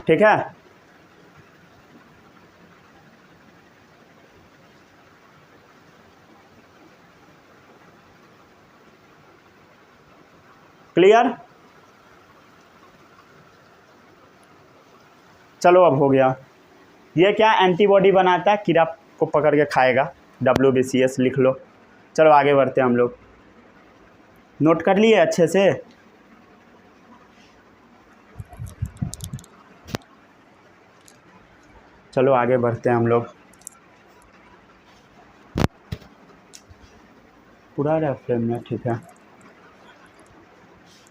ठीक है। क्लियर? चलो अब हो गया। ये क्या एंटीबॉडी बनाता है, कीड़ा को पकड़ के खाएगा। WBCS लिख लो। चलो आगे बढ़ते हैं हम लोग। नोट कर लिए अच्छे से? चलो आगे बढ़ते हैं हम लोग। पूरा रेफरेंस में, ठीक है।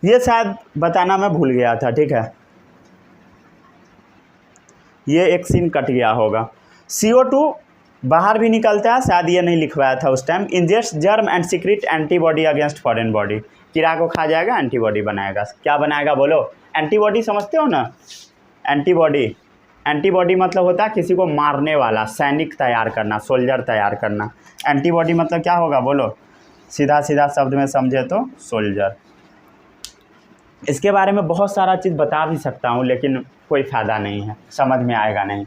ये शायद बताना मैं भूल गया था, ठीक है। ये एक सीन कट गया होगा। CO2 बाहर भी निकलता है, शायद ये नहीं लिखवाया था उस time. Ingest germ and secret antibody against foreign body. कीड़ा को खा जाएगा, एंटीबॉडी बनाएगा। क्या बनाएगा बोलो? एंटीबॉडी समझते हो ना? एंटीबॉडी, एंटीबॉडी मतलब होता है किसी को मारने वाला, सैनिक तैयार करना, सोल्जर तैयार करना। एंटीबॉडी मतलब क्या होगा बोलो? सीधा सीधा शब्द में समझे तो सोल्जर। इसके बारे में बहुत सारा चीज़ बता भी सकता हूँ, लेकिन कोई फ़ायदा नहीं है, समझ में आएगा नहीं।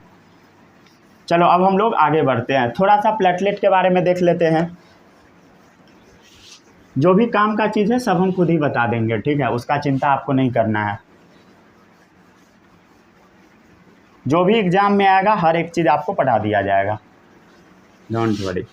चलो अब हम लोग आगे बढ़ते हैं। थोड़ा सा प्लेटलेट के बारे में देख लेते हैं। जो भी काम का चीज़ है सब हम खुद ही बता देंगे, ठीक है। उसका चिंता आपको नहीं करना है। जो भी एग्ज़ाम में आएगा हर एक चीज़ आपको पढ़ा दिया जाएगा, डोंट वरी।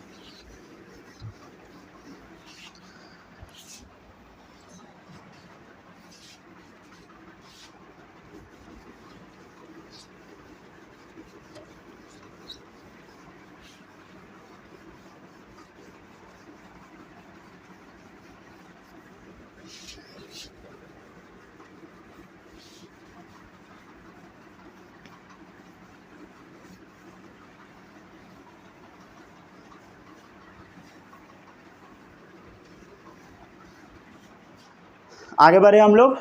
आगे बढ़े हम लोग।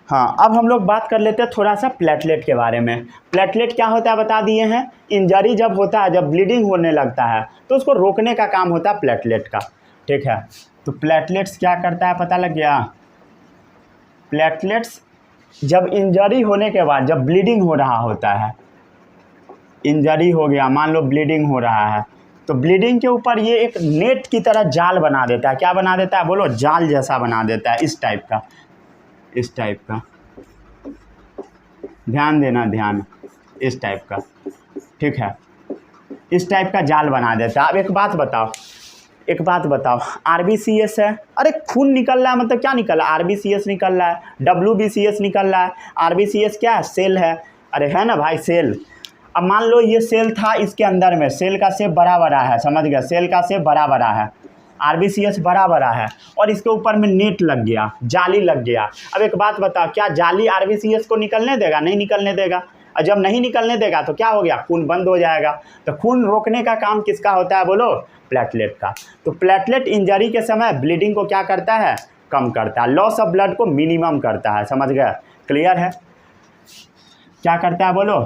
हाँ, अब हम लोग बात कर लेते हैं थोड़ा सा प्लेटलेट के बारे में। प्लेटलेट क्या होता है बता दिए हैं। इंजरी जब होता है, जब ब्लीडिंग होने लगता है, तो उसको रोकने का काम होता है प्लेटलेट का, ठीक है। तो प्लेटलेट्स क्या करता है पता लग गया? प्लेटलेट्स जब इंजरी होने के बाद, जब ब्लीडिंग हो रहा होता है, इंजरी हो गया, मान लो ब्लीडिंग हो रहा है, तो ब्लीडिंग के ऊपर ये एक नेट की तरह जाल बना देता है। क्या बना देता है बोलो? जाल जैसा बना देता है, इस टाइप का, इस टाइप का। ध्यान देना, ध्यान, इस टाइप का, ठीक है। इस टाइप का जाल बना देता है। अब एक बात बताओ, एक बात बताओ, RBCS है, अरे खून निकल रहा है, मतलब क्या निकल रहा है? RBCS निकल रहा है, WBCS निकल रहा है। RBCS क्या है? सेल है, अरे है ना भाई, सेल। अब मान लो ये सेल था, इसके अंदर में सेल का शेप बड़ा बड़ा है, समझ गया? सेल का शेप बड़ा बड़ा है, RBCS बड़ा बड़ा है, और इसके ऊपर में नेट लग गया, जाली लग गया। अब एक बात बताओ, क्या जाली RBCS को निकलने देगा? नहीं निकलने देगा। और जब नहीं निकलने देगा तो क्या हो गया? खून बंद हो जाएगा। तो खून रोकने का काम किसका होता है बोलो? प्लेटलेट का। तो प्लेटलेट इंजरी के समय ब्लीडिंग को क्या करता है? कम करता है, लॉस ऑफ ब्लड को मिनिमम करता है, समझ गए? क्लियर है? क्या करता है बोलो?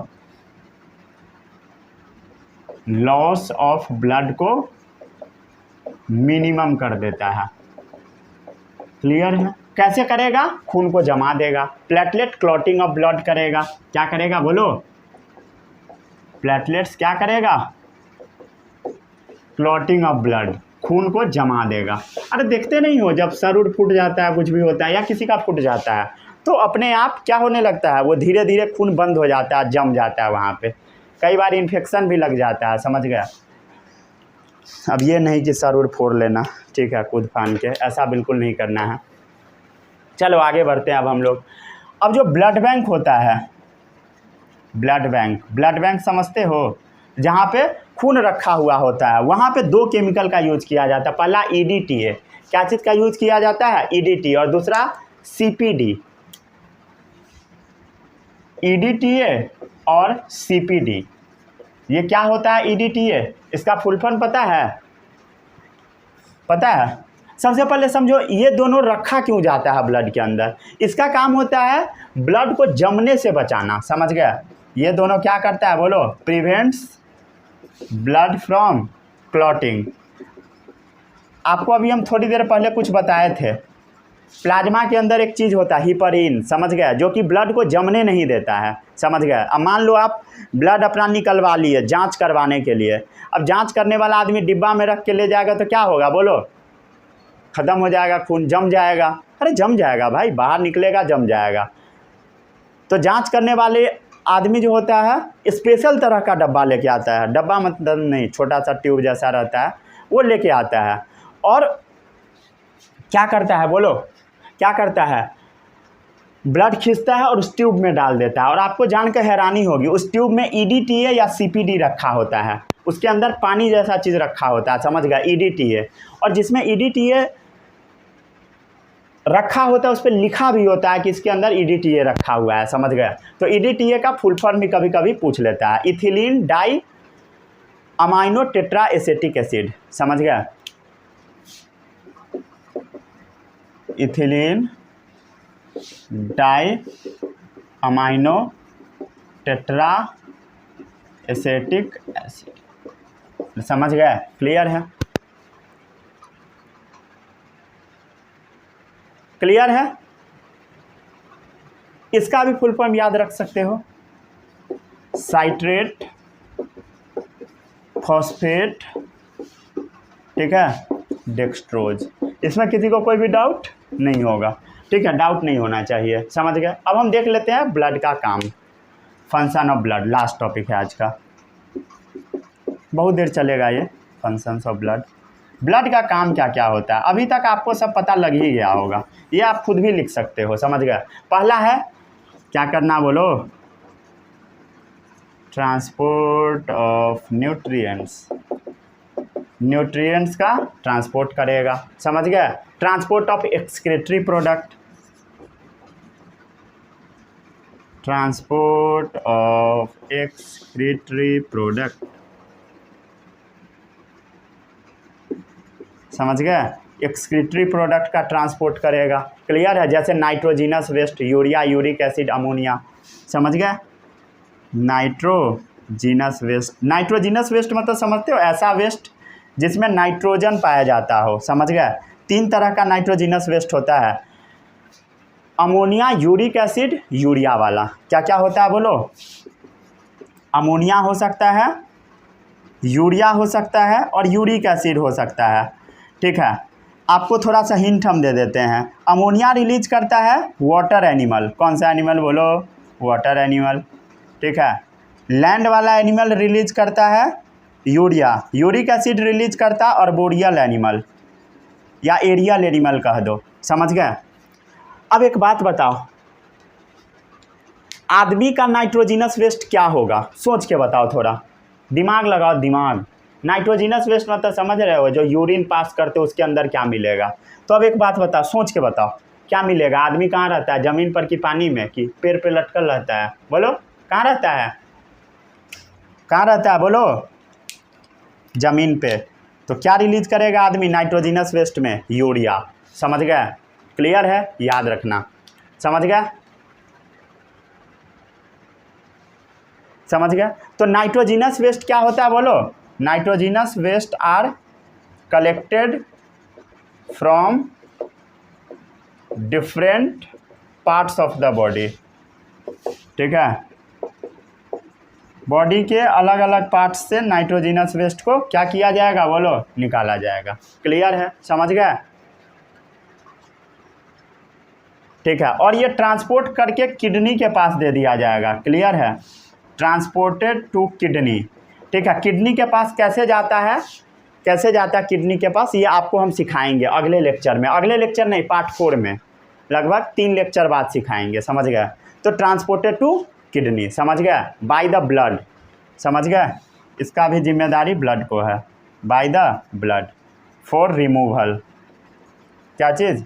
लॉस ऑफ ब्लड को मिनिमम कर देता है। क्लियर है? कैसे करेगा? खून को जमा देगा, प्लेटलेट क्लॉटिंग ऑफ ब्लड करेगा। क्या करेगा बोलो? प्लेटलेट्स क्या करेगा? क्लॉटिंग ऑफ ब्लड, खून को जमा देगा। अरे देखते नहीं हो, जब सर उड़ फूट जाता है, कुछ भी होता है या किसी का फूट जाता है, तो अपने आप क्या होने लगता है, वो धीरे धीरे खून बंद हो जाता है, जम जाता है वहाँ पे, कई बार इन्फेक्शन भी लग जाता है, समझ गया। अब ये नहीं कि सर उड़ फोड़ लेना, ठीक है, कूद फान के, ऐसा बिल्कुल नहीं करना है। चलो आगे बढ़ते हैं अब हम लोग। अब जो ब्लड बैंक होता है, ब्लड बैंक समझते हो, जहाँ पे खून रखा हुआ होता है, वहाँ पे दो केमिकल का यूज किया जाता है। पहला EDTA, क्या चीज़ का यूज किया जाता है, EDTA, और दूसरा CPD। EDTA और CPD, ये क्या होता है EDTA, इसका फुल फॉर्म पता है? पता है? सबसे पहले समझो, ये दोनों रखा क्यों जाता है ब्लड के अंदर, इसका काम होता है ब्लड को जमने से बचाना, समझ गया। ये दोनों क्या करता है बोलो, प्रिवेंट्स ब्लड फ्रॉम क्लॉटिंग। आपको अभी हम थोड़ी देर पहले कुछ बताए थे, प्लाज्मा के अंदर एक चीज़ होता है हिपरीन, समझ गया, जो कि ब्लड को जमने नहीं देता है, समझ गया। अब मान लो आप ब्लड अपना निकलवा लिए जांच करवाने के लिए, अब जांच करने वाला आदमी डिब्बा में रख के ले जाएगा तो क्या होगा बोलो, ख़त्म हो जाएगा, खून जम जाएगा। अरे जम जाएगा भाई, बाहर निकलेगा, जम जाएगा। तो जांच करने वाले आदमी जो होता है स्पेशल तरह का डब्बा लेके आता है, डब्बा मतलब नहीं, छोटा सा ट्यूब जैसा रहता है, वो लेके आता है, और क्या करता है बोलो, क्या करता है, ब्लड खींचता है और उस ट्यूब में डाल देता है। और आपको जानकर हैरानी होगी, उस ट्यूब में EDTA या CPD रखा होता है, उसके अंदर पानी जैसा चीज़ रखा होता है, समझ गया, EDTA। और जिसमें EDTA रखा होता है उस पर लिखा भी होता है कि इसके अंदर EDTA रखा हुआ है, समझ गया। तो EDTA का फुल फॉर्म भी कभी कभी पूछ लेता है, ethylene di amino tetra acetic acid, समझ गया, ethylene di amino tetra acetic acid, समझ गया, क्लियर है, क्लियर है। इसका भी फुल फॉर्म याद रख सकते हो, साइट्रेट फॉस्फेट, ठीक है, डेक्सट्रोज। इसमें किसी को कोई भी डाउट नहीं होगा, ठीक है, डाउट नहीं होना चाहिए, समझ गए। अब हम देख लेते हैं ब्लड का काम, function of blood, last topic है आज का, बहुत देर चलेगा ये फंक्शंस ऑफ ब्लड। ब्लड का काम क्या क्या होता है, अभी तक आपको सब पता लग ही गया होगा, ये आप खुद भी लिख सकते हो, समझ गए। पहला है क्या करना बोलो, ट्रांसपोर्ट ऑफ न्यूट्रिएंट्स, न्यूट्रिएंट्स का ट्रांसपोर्ट करेगा, समझ गए। Transport of excretory product, transport of excretory product, समझ गए, एक्सक्रीटरी प्रोडक्ट का ट्रांसपोर्ट करेगा, क्लियर है। जैसे nitrogenous waste, urea, uric acid, ammonia, समझ गए, नाइट्रोजिनस वेस्ट। नाइट्रोजिनस वेस्ट मतलब समझते हो, ऐसा वेस्ट जिसमें नाइट्रोजन पाया जाता हो, समझ गए। 3 तरह का नाइट्रोजिनस वेस्ट होता है, अमोनिया, यूरिक एसिड, यूरिया वाला। क्या क्या होता है बोलो, अमोनिया हो सकता है, यूरिया हो सकता है, और यूरिक एसिड हो सकता है, ठीक है। आपको थोड़ा सा हिंट हम दे देते हैं, अमोनिया रिलीज करता है वाटर एनिमल, कौन सा एनिमल बोलो, वाटर एनिमल, ठीक है। लैंड वाला एनिमल रिलीज करता है यूरिया, यूरिक एसिड रिलीज करता है अर्बोरियल एनिमल या एरियल एनिमल कह दो, समझ गए। अब एक बात बताओ, आदमी का नाइट्रोजिनस वेस्ट क्या होगा, सोच के बताओ, थोड़ा दिमाग लगाओ, दिमाग। नाइट्रोजिनस वेस्ट मतलब समझ रहे हो, जो यूरिन पास करते हो उसके अंदर क्या मिलेगा। तो अब एक बात बताओ, सोच के बताओ क्या मिलेगा। आदमी कहाँ रहता है, ज़मीन पर कि पानी में कि पेड़ पे लटकल रहता है, बोलो कहाँ रहता है, कहाँ रहता है बोलो, ज़मीन पे। तो क्या रिलीज करेगा आदमी नाइट्रोजिनस वेस्ट में, यूरिया, समझ गए, क्लियर है, याद रखना, समझ गए, समझ गया। तो नाइट्रोजिनस वेस्ट क्या होता है बोलो, nitrogenous waste are collected from different parts of the body, ठीक है। बॉडी के अलग अलग पार्ट्स से नाइट्रोजिनस वेस्ट को क्या किया जाएगा बोलो, निकाला जाएगा। क्लियर है, समझ गए? ठीक है, और ये ट्रांसपोर्ट करके किडनी के पास दे दिया जाएगा। क्लियर है, ट्रांसपोर्टेड टू किडनी। ठीक है, किडनी के पास कैसे जाता है, कैसे जाता है किडनी के पास, ये आपको हम सिखाएंगे अगले लेक्चर में। अगले लेक्चर नहीं, पार्ट 4 में, लगभग 3 लेक्चर बाद सिखाएंगे। समझ गए? तो ट्रांसपोर्टेड टू किडनी, समझ गए, बाय द ब्लड। समझ गए? इसका भी जिम्मेदारी ब्लड को है, by the blood for removal, क्या चीज़,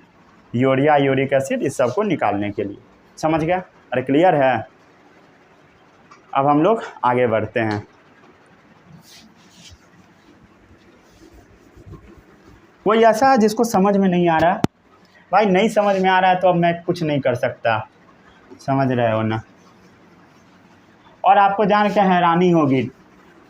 यूरिया, यूरिक एसिड, इस सब को निकालने के लिए। समझ गए? अरे क्लियर है? अब हम लोग आगे बढ़ते हैं। कोई ऐसा है जिसको समझ में नहीं आ रहा है? भाई नहीं समझ में आ रहा है तो अब मैं कुछ नहीं कर सकता, समझ रहे हो ना? और आपको जान के हैरानी होगी,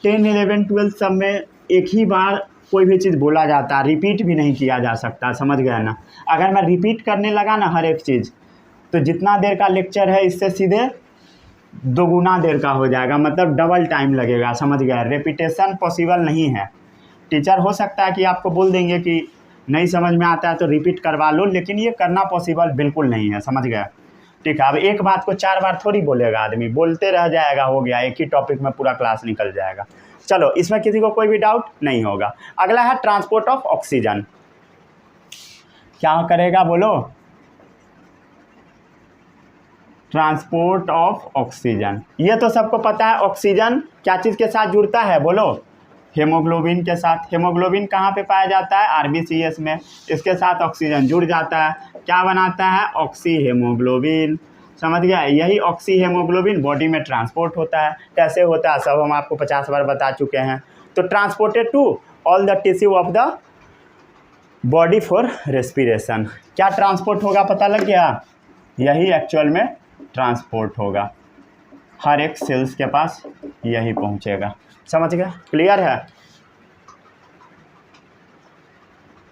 10, 11, 12 सब में एक ही बार कोई भी चीज़ बोला जाता है, रिपीट भी नहीं किया जा सकता। समझ गए ना? अगर मैं रिपीट करने लगा ना हर एक चीज़, तो जितना देर का लेक्चर है इससे सीधे 2 गुना देर का हो जाएगा, मतलब डबल टाइम लगेगा। समझ गए? रेपिटेशन पॉसिबल नहीं है। टीचर हो सकता है कि आपको बोल देंगे कि नहीं समझ में आता है तो रिपीट करवा लो, लेकिन ये करना पॉसिबल बिल्कुल नहीं है। समझ गए? ठीक है, अब एक बात को 4 बार थोड़ी बोलेगा आदमी, बोलते रह जाएगा, हो गया, एक ही टॉपिक में पूरा क्लास निकल जाएगा। चलो, इसमें किसी को कोई भी डाउट नहीं होगा। अगला है ट्रांसपोर्ट ऑफ ऑक्सीजन। क्या करेगा बोलो? ट्रांसपोर्ट ऑफ ऑक्सीजन, ये तो सबको पता है। ऑक्सीजन क्या चीज़ के साथ जुड़ता है बोलो? हेमोग्लोबिन के साथ। हेमोग्लोबिन कहाँ पे पाया जाता है? आरबीसीएस में। इसके साथ ऑक्सीजन जुड़ जाता है, क्या बनाता है? Oxy haemoglobin. समझ गया? यही ऑक्सी हेमोग्लोबिन बॉडी में ट्रांसपोर्ट होता है। कैसे होता है सब हम आपको 50 बार बता चुके हैं। तो transported to all the tissue of the body for respiration. क्या ट्रांसपोर्ट होगा पता लग गया? यही एक्चुअल में ट्रांसपोर्ट होगा, हर एक सेल्स के पास यही पहुंचेगा। समझ गया? क्लियर है?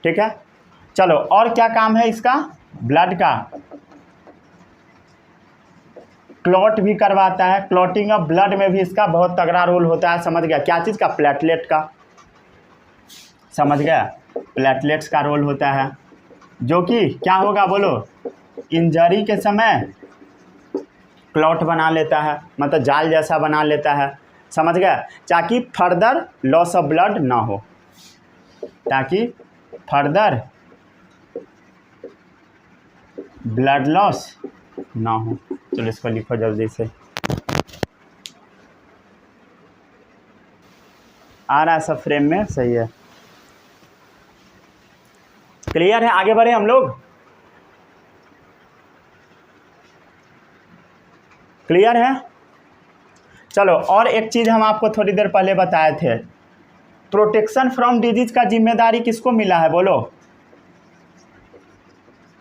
ठीक है, चलो, और क्या काम है इसका? ब्लड का क्लॉट भी करवाता है। क्लॉटिंग ऑफ ब्लड में भी इसका बहुत तगड़ा रोल होता है। समझ गया? क्या चीज़ का? प्लेटलेट का। समझ गया? प्लेटलेट्स का रोल होता है, जो कि क्या होगा बोलो? इंजरी के समय क्लॉट बना लेता है, मतलब जाल जैसा बना लेता है। समझ गया? ताकि फर्दर लॉस ऑफ ब्लड ना हो, ताकि फर्दर ब्लड लॉस ना हो। चलो इसको लिखो जल्दी से, आ रहा है सब फ्रेम में, सही है। क्लियर है? आगे बढ़े हम लोग। क्लियर है? चलो, और एक चीज़ हम आपको थोड़ी देर पहले बताए थे, प्रोटेक्शन फ्रॉम डिजीज का जिम्मेदारी किसको मिला है बोलो?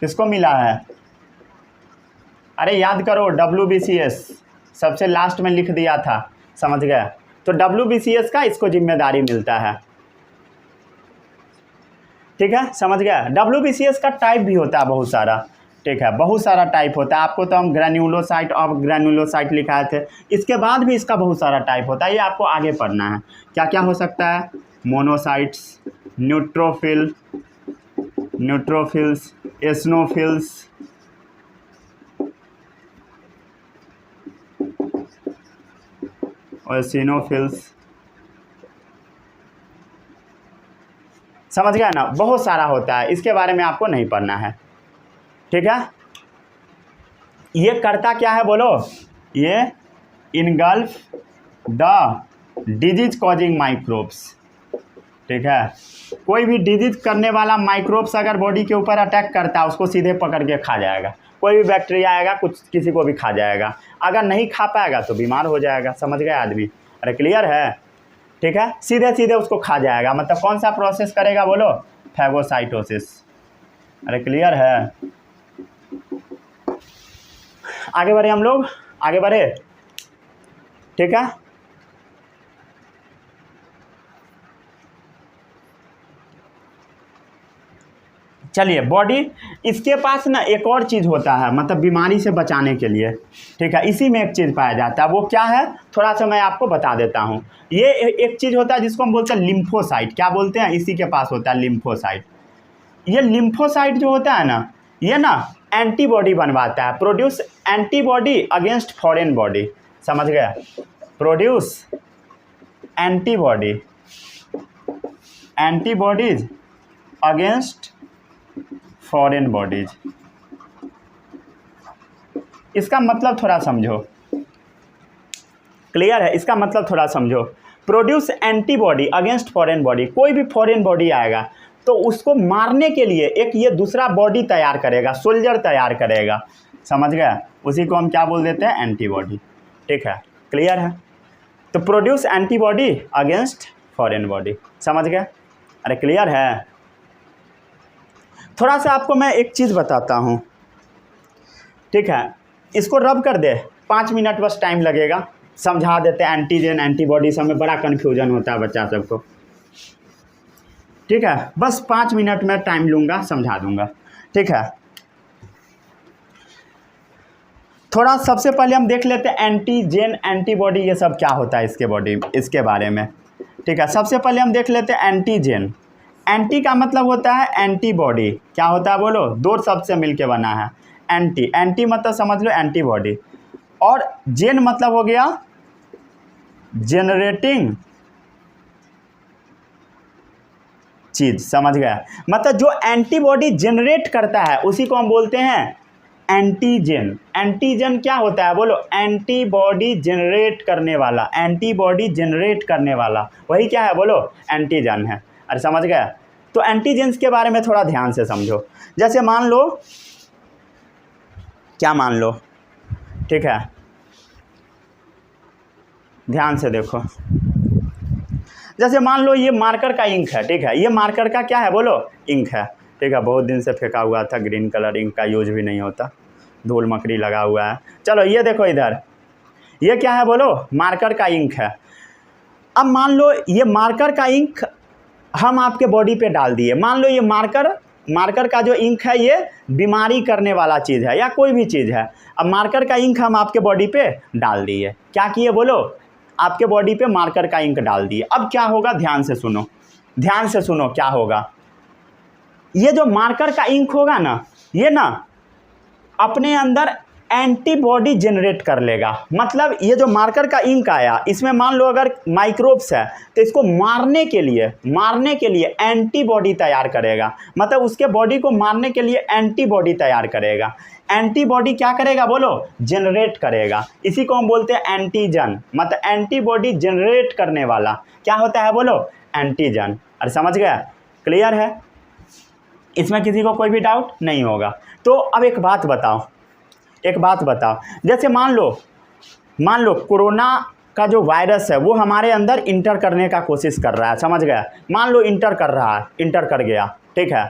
किसको मिला है? अरे याद करो, WBCS सबसे लास्ट में लिख दिया था। समझ गए? तो WBCS का इसको जिम्मेदारी मिलता है। ठीक है, समझ गया? WBCS का टाइप भी होता है बहुत सारा। ठीक है, बहुत सारा टाइप होता है। आपको तो हम ग्रैन्युलोसाइट और ग्रैन्युलोसाइट लिखाए थे, इसके बाद भी इसका बहुत सारा टाइप होता है। ये आपको आगे पढ़ना है। क्या क्या हो सकता है? मोनोसाइट्स, न्यूट्रोफिल, न्यूट्रोफिल्स, एसनोफिल्स, और सिनोफिल्स। समझ गया ना? बहुत सारा होता है, इसके बारे में आपको नहीं पढ़ना है। ठीक है, ये करता क्या है बोलो? ये engulf the disease causing microbes. ठीक है, कोई भी डिजीज करने वाला माइक्रोब्स अगर बॉडी के ऊपर अटैक करता है, उसको सीधे पकड़ के खा जाएगा। कोई भी बैक्टीरिया आएगा, कुछ किसी को भी खा जाएगा। अगर नहीं खा पाएगा तो बीमार हो जाएगा। समझ गए आदमी? अरे क्लियर है? ठीक है, सीधे सीधे उसको खा जाएगा। मतलब कौन सा प्रोसेस करेगा बोलो? फैगोसाइटोसिस। अरे क्लियर है? आगे बढ़े हम लोग, आगे बढ़े। ठीक है, चलिए बॉडी, इसके पास ना एक और चीज़ होता है, मतलब बीमारी से बचाने के लिए, ठीक है, इसी में एक चीज़ पाया जाता है। वो क्या है, थोड़ा सा मैं आपको बता देता हूँ। ये एक चीज़ होता है जिसको हम बोलते हैं लिम्फोसाइट। क्या बोलते हैं, इसी के पास होता है लिम्फोसाइट। ये लिम्फोसाइट जो होता है ना, ये ना एंटीबॉडी बनवाता है, produce antibody against foreign body. समझ गया, produce antibody, antibodies against foreign bodies. इसका मतलब थोड़ा समझो, क्लियर है, इसका मतलब थोड़ा समझो। Produce antibody against foreign body, कोई भी फॉरेन बॉडी आएगा तो उसको मारने के लिए एक ये दूसरा बॉडी तैयार करेगा, सोल्जर तैयार करेगा। समझ गया, उसी को हम क्या बोल देते हैं, एंटीबॉडी। ठीक है, क्लियर है। तो produce antibody against foreign body, समझ गया। अरे क्लियर है। थोड़ा सा आपको मैं एक चीज़ बताता हूँ, ठीक है, इसको रब कर दे, 5 मिनट बस टाइम लगेगा, समझा देते हैं। एंटीजन एंटीबॉडी सब में बड़ा कन्फ्यूजन होता है बच्चा सबको, ठीक है, बस 5 मिनट में टाइम लूँगा, समझा दूँगा, ठीक है। थोड़ा सबसे पहले हम देख लेते हैं एंटीजन एंटीबॉडी ये सब क्या होता है इसके बॉडी, इसके बारे में, ठीक है। सबसे पहले हम देख लेते हैं एंटीजन। एंटी का मतलब होता है एंटीबॉडी, क्या होता है बोलो, 2 शब्द से मिलके बना है एंटी। एंटी मतलब समझ लो एंटीबॉडी, और जेन मतलब हो गया जनरेटिंग चीज, समझ गया। मतलब जो एंटीबॉडी जनरेट करता है उसी को हम बोलते हैं एंटीजन। एंटीजन क्या होता है बोलो, एंटीबॉडी जनरेट करने वाला, एंटीबॉडी जनरेट करने वाला, वही क्या है बोलो, एंटीजन है। अरे समझ गया। तो एंटीजेंस के बारे में थोड़ा ध्यान से समझो। जैसे मान लो, क्या मान लो, ठीक है, ध्यान से देखो। जैसे मान लो ये मार्कर का इंक है, ठीक है, ये मार्कर का क्या है बोलो, इंक है, ठीक है। बहुत दिन से फेंका हुआ था, ग्रीन कलर इंक का यूज भी नहीं होता, धूल मकड़ी लगा हुआ है। चलो ये देखो इधर, ये क्या है बोलो, मार्कर का इंक है। अब मान लो ये मार्कर का इंक हम आपके बॉडी पे डाल दिए। मान लो ये मार्कर का जो इंक है ये बीमारी करने वाला चीज़ है या कोई भी चीज़ है। अब मार्कर का इंक हम आपके बॉडी पे डाल दिए, क्या किए बोलो, आपके बॉडी पे मार्कर का इंक डाल दिए। अब क्या होगा, ध्यान से सुनो, ध्यान से सुनो, क्या होगा। ये जो मार्कर का इंक होगा ना, ये ना अपने अंदर एंटीबॉडी जनरेट कर लेगा। मतलब ये जो मार्कर का इंक आया, इसमें मान लो अगर माइक्रोब्स है तो इसको मारने के लिए एंटीबॉडी तैयार करेगा। मतलब उसके बॉडी को मारने के लिए एंटीबॉडी तैयार करेगा। एंटीबॉडी क्या करेगा बोलो, जनरेट करेगा। इसी को हम बोलते हैं एंटीजन। मतलब एंटीबॉडी जनरेट करने वाला क्या होता है बोलो, एंटीजन। अरे समझ गया, क्लियर है, इसमें किसी को कोई भी डाउट नहीं होगा। तो अब एक बात बताओ, जैसे मान लो कोरोना का जो वायरस है वो हमारे अंदर इंटर करने का कोशिश कर रहा है, समझ गया। मान लो इंटर कर गया, ठीक है।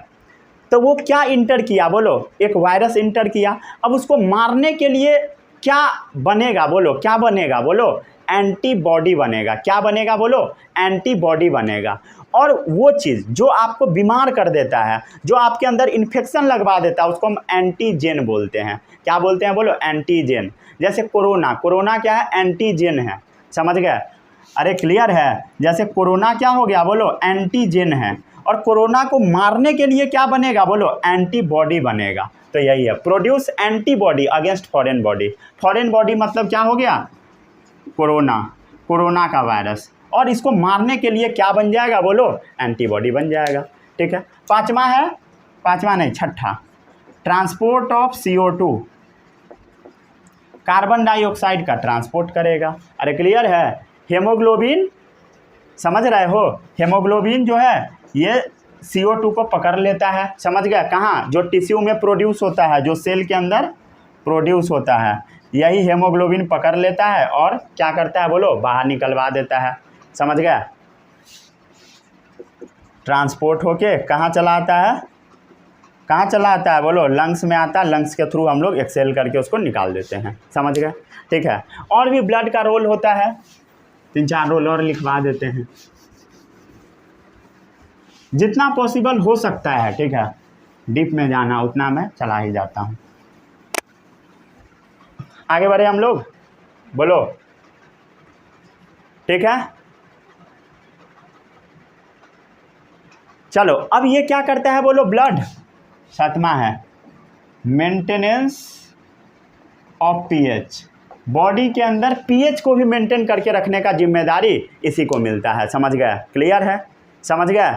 तो वो क्या इंटर किया बोलो, एक वायरस इंटर किया। अब उसको मारने के लिए क्या बनेगा बोलो, एंटीबॉडी बनेगा। क्या बनेगा बोलो, एंटीबॉडी बनेगा। और वो चीज़ जो आपको बीमार कर देता है, जो आपके अंदर इन्फेक्शन लगवा देता है, उसको हम एंटीजन बोलते हैं। क्या बोलते हैं बोलो, एंटीजन। जैसे कोरोना क्या है, एंटीजन है, समझ गए। अरे क्लियर है, जैसे कोरोना क्या हो गया बोलो, एंटीजन है। और कोरोना को मारने के लिए क्या बनेगा बोलो, एंटीबॉडी बनेगा। तो यही है, produce antibody against foreign body. Foreign body मतलब क्या हो गया, कोरोना का वायरस। और इसको मारने के लिए क्या बन जाएगा बोलो, एंटीबॉडी बन जाएगा, ठीक है। पांचवा नहीं, छठा, transport of CO2, carbon dioxide का ट्रांसपोर्ट करेगा। अरे क्लियर है। हेमोग्लोबिन, समझ रहे हो, हेमोग्लोबिन जो है ये CO2 को पकड़ लेता है, समझ गया। कहाँ, जो टिश्यू में प्रोड्यूस होता है, जो सेल के अंदर प्रोड्यूस होता है, यही हेमोग्लोबिन पकड़ लेता है और क्या करता है बोलो, बाहर निकलवा देता है, समझ गया। ट्रांसपोर्ट होके कहाँ चला आता है बोलो, लंग्स में आता है। लंग्स के थ्रू हम लोग एक्सेल करके उसको निकाल देते हैं, समझ गए, ठीक है। और भी ब्लड का रोल होता है, 3-4 रोल और लिखवा देते हैं, जितना पॉसिबल हो सकता है, ठीक है। डीप में जाना उतना मैं चला ही जाता हूँ। आगे बढ़े हम लोग, बोलो, ठीक है। चलो अब ये क्या करता है बोलो, ब्लड। सातवां है मेंटेनेंस ऑफ पीएच। बॉडी के अंदर पीएच को भी मेंटेन करके रखने का जिम्मेदारी इसी को मिलता है। समझ गए, क्लियर है, समझ गए,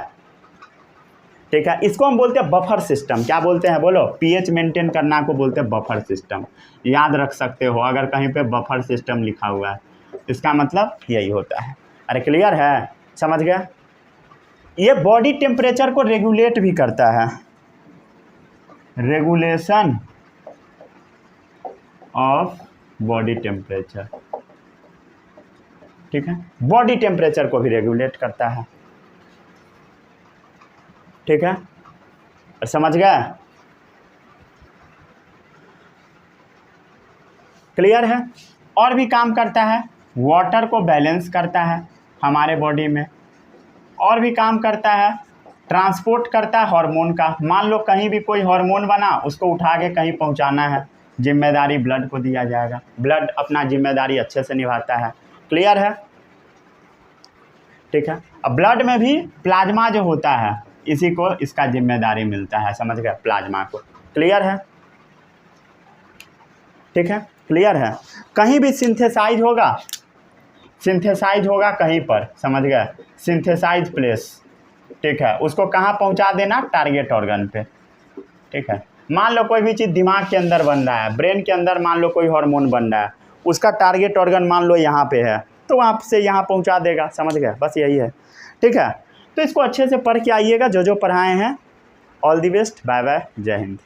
ठीक है। इसको हम बोलते हैं बफर सिस्टम। क्या बोलते हैं बोलो, पीएच मेंटेन करना को बोलते हैं बफर सिस्टम। याद रख सकते हो अगर कहीं पे बफर सिस्टम लिखा हुआ है, इसका मतलब यही होता है। अरे क्लियर है, समझ गए। ये बॉडी टेम्परेचर को रेगुलेट भी करता है, रेगुलेशन ऑफ बॉडी टेम्परेचर, ठीक है। बॉडी टेम्परेचर को भी रेगुलेट करता है, ठीक है, और समझ गए, क्लियर है। और भी काम करता है, वाटर को बैलेंस करता है हमारे बॉडी में, और भी काम करता है, ट्रांसपोर्ट करता है हार्मोन का। मान लो कहीं भी कोई हार्मोन बना, उसको उठा के कहीं पहुंचाना है, जिम्मेदारी ब्लड को दिया जाएगा। ब्लड अपना जिम्मेदारी अच्छे से निभाता है, क्लियर है, ठीक है। अब ब्लड में भी प्लाज्मा जो होता है, इसी को इसका जिम्मेदारी मिलता है, समझ गए, प्लाज्मा को, क्लियर है, ठीक है, क्लियर है। कहीं भी सिंथेसाइज होगा कहीं पर, समझ गए, सिंथेसाइज प्लेस, ठीक है, उसको कहाँ पहुँचा देना, टारगेट ऑर्गन पे, ठीक है। मान लो कोई भी चीज़ दिमाग के अंदर बन रहा है, ब्रेन के अंदर मान लो कोई हार्मोन बन रहा है, उसका टारगेट ऑर्गन मान लो यहाँ पे है, तो वहाँ से यहाँ पहुँचा देगा, समझ गए, बस यही है, ठीक है। तो इसको अच्छे से पढ़ के आइएगा, जो पढ़ाए हैं। All the best, bye bye, जय हिंद।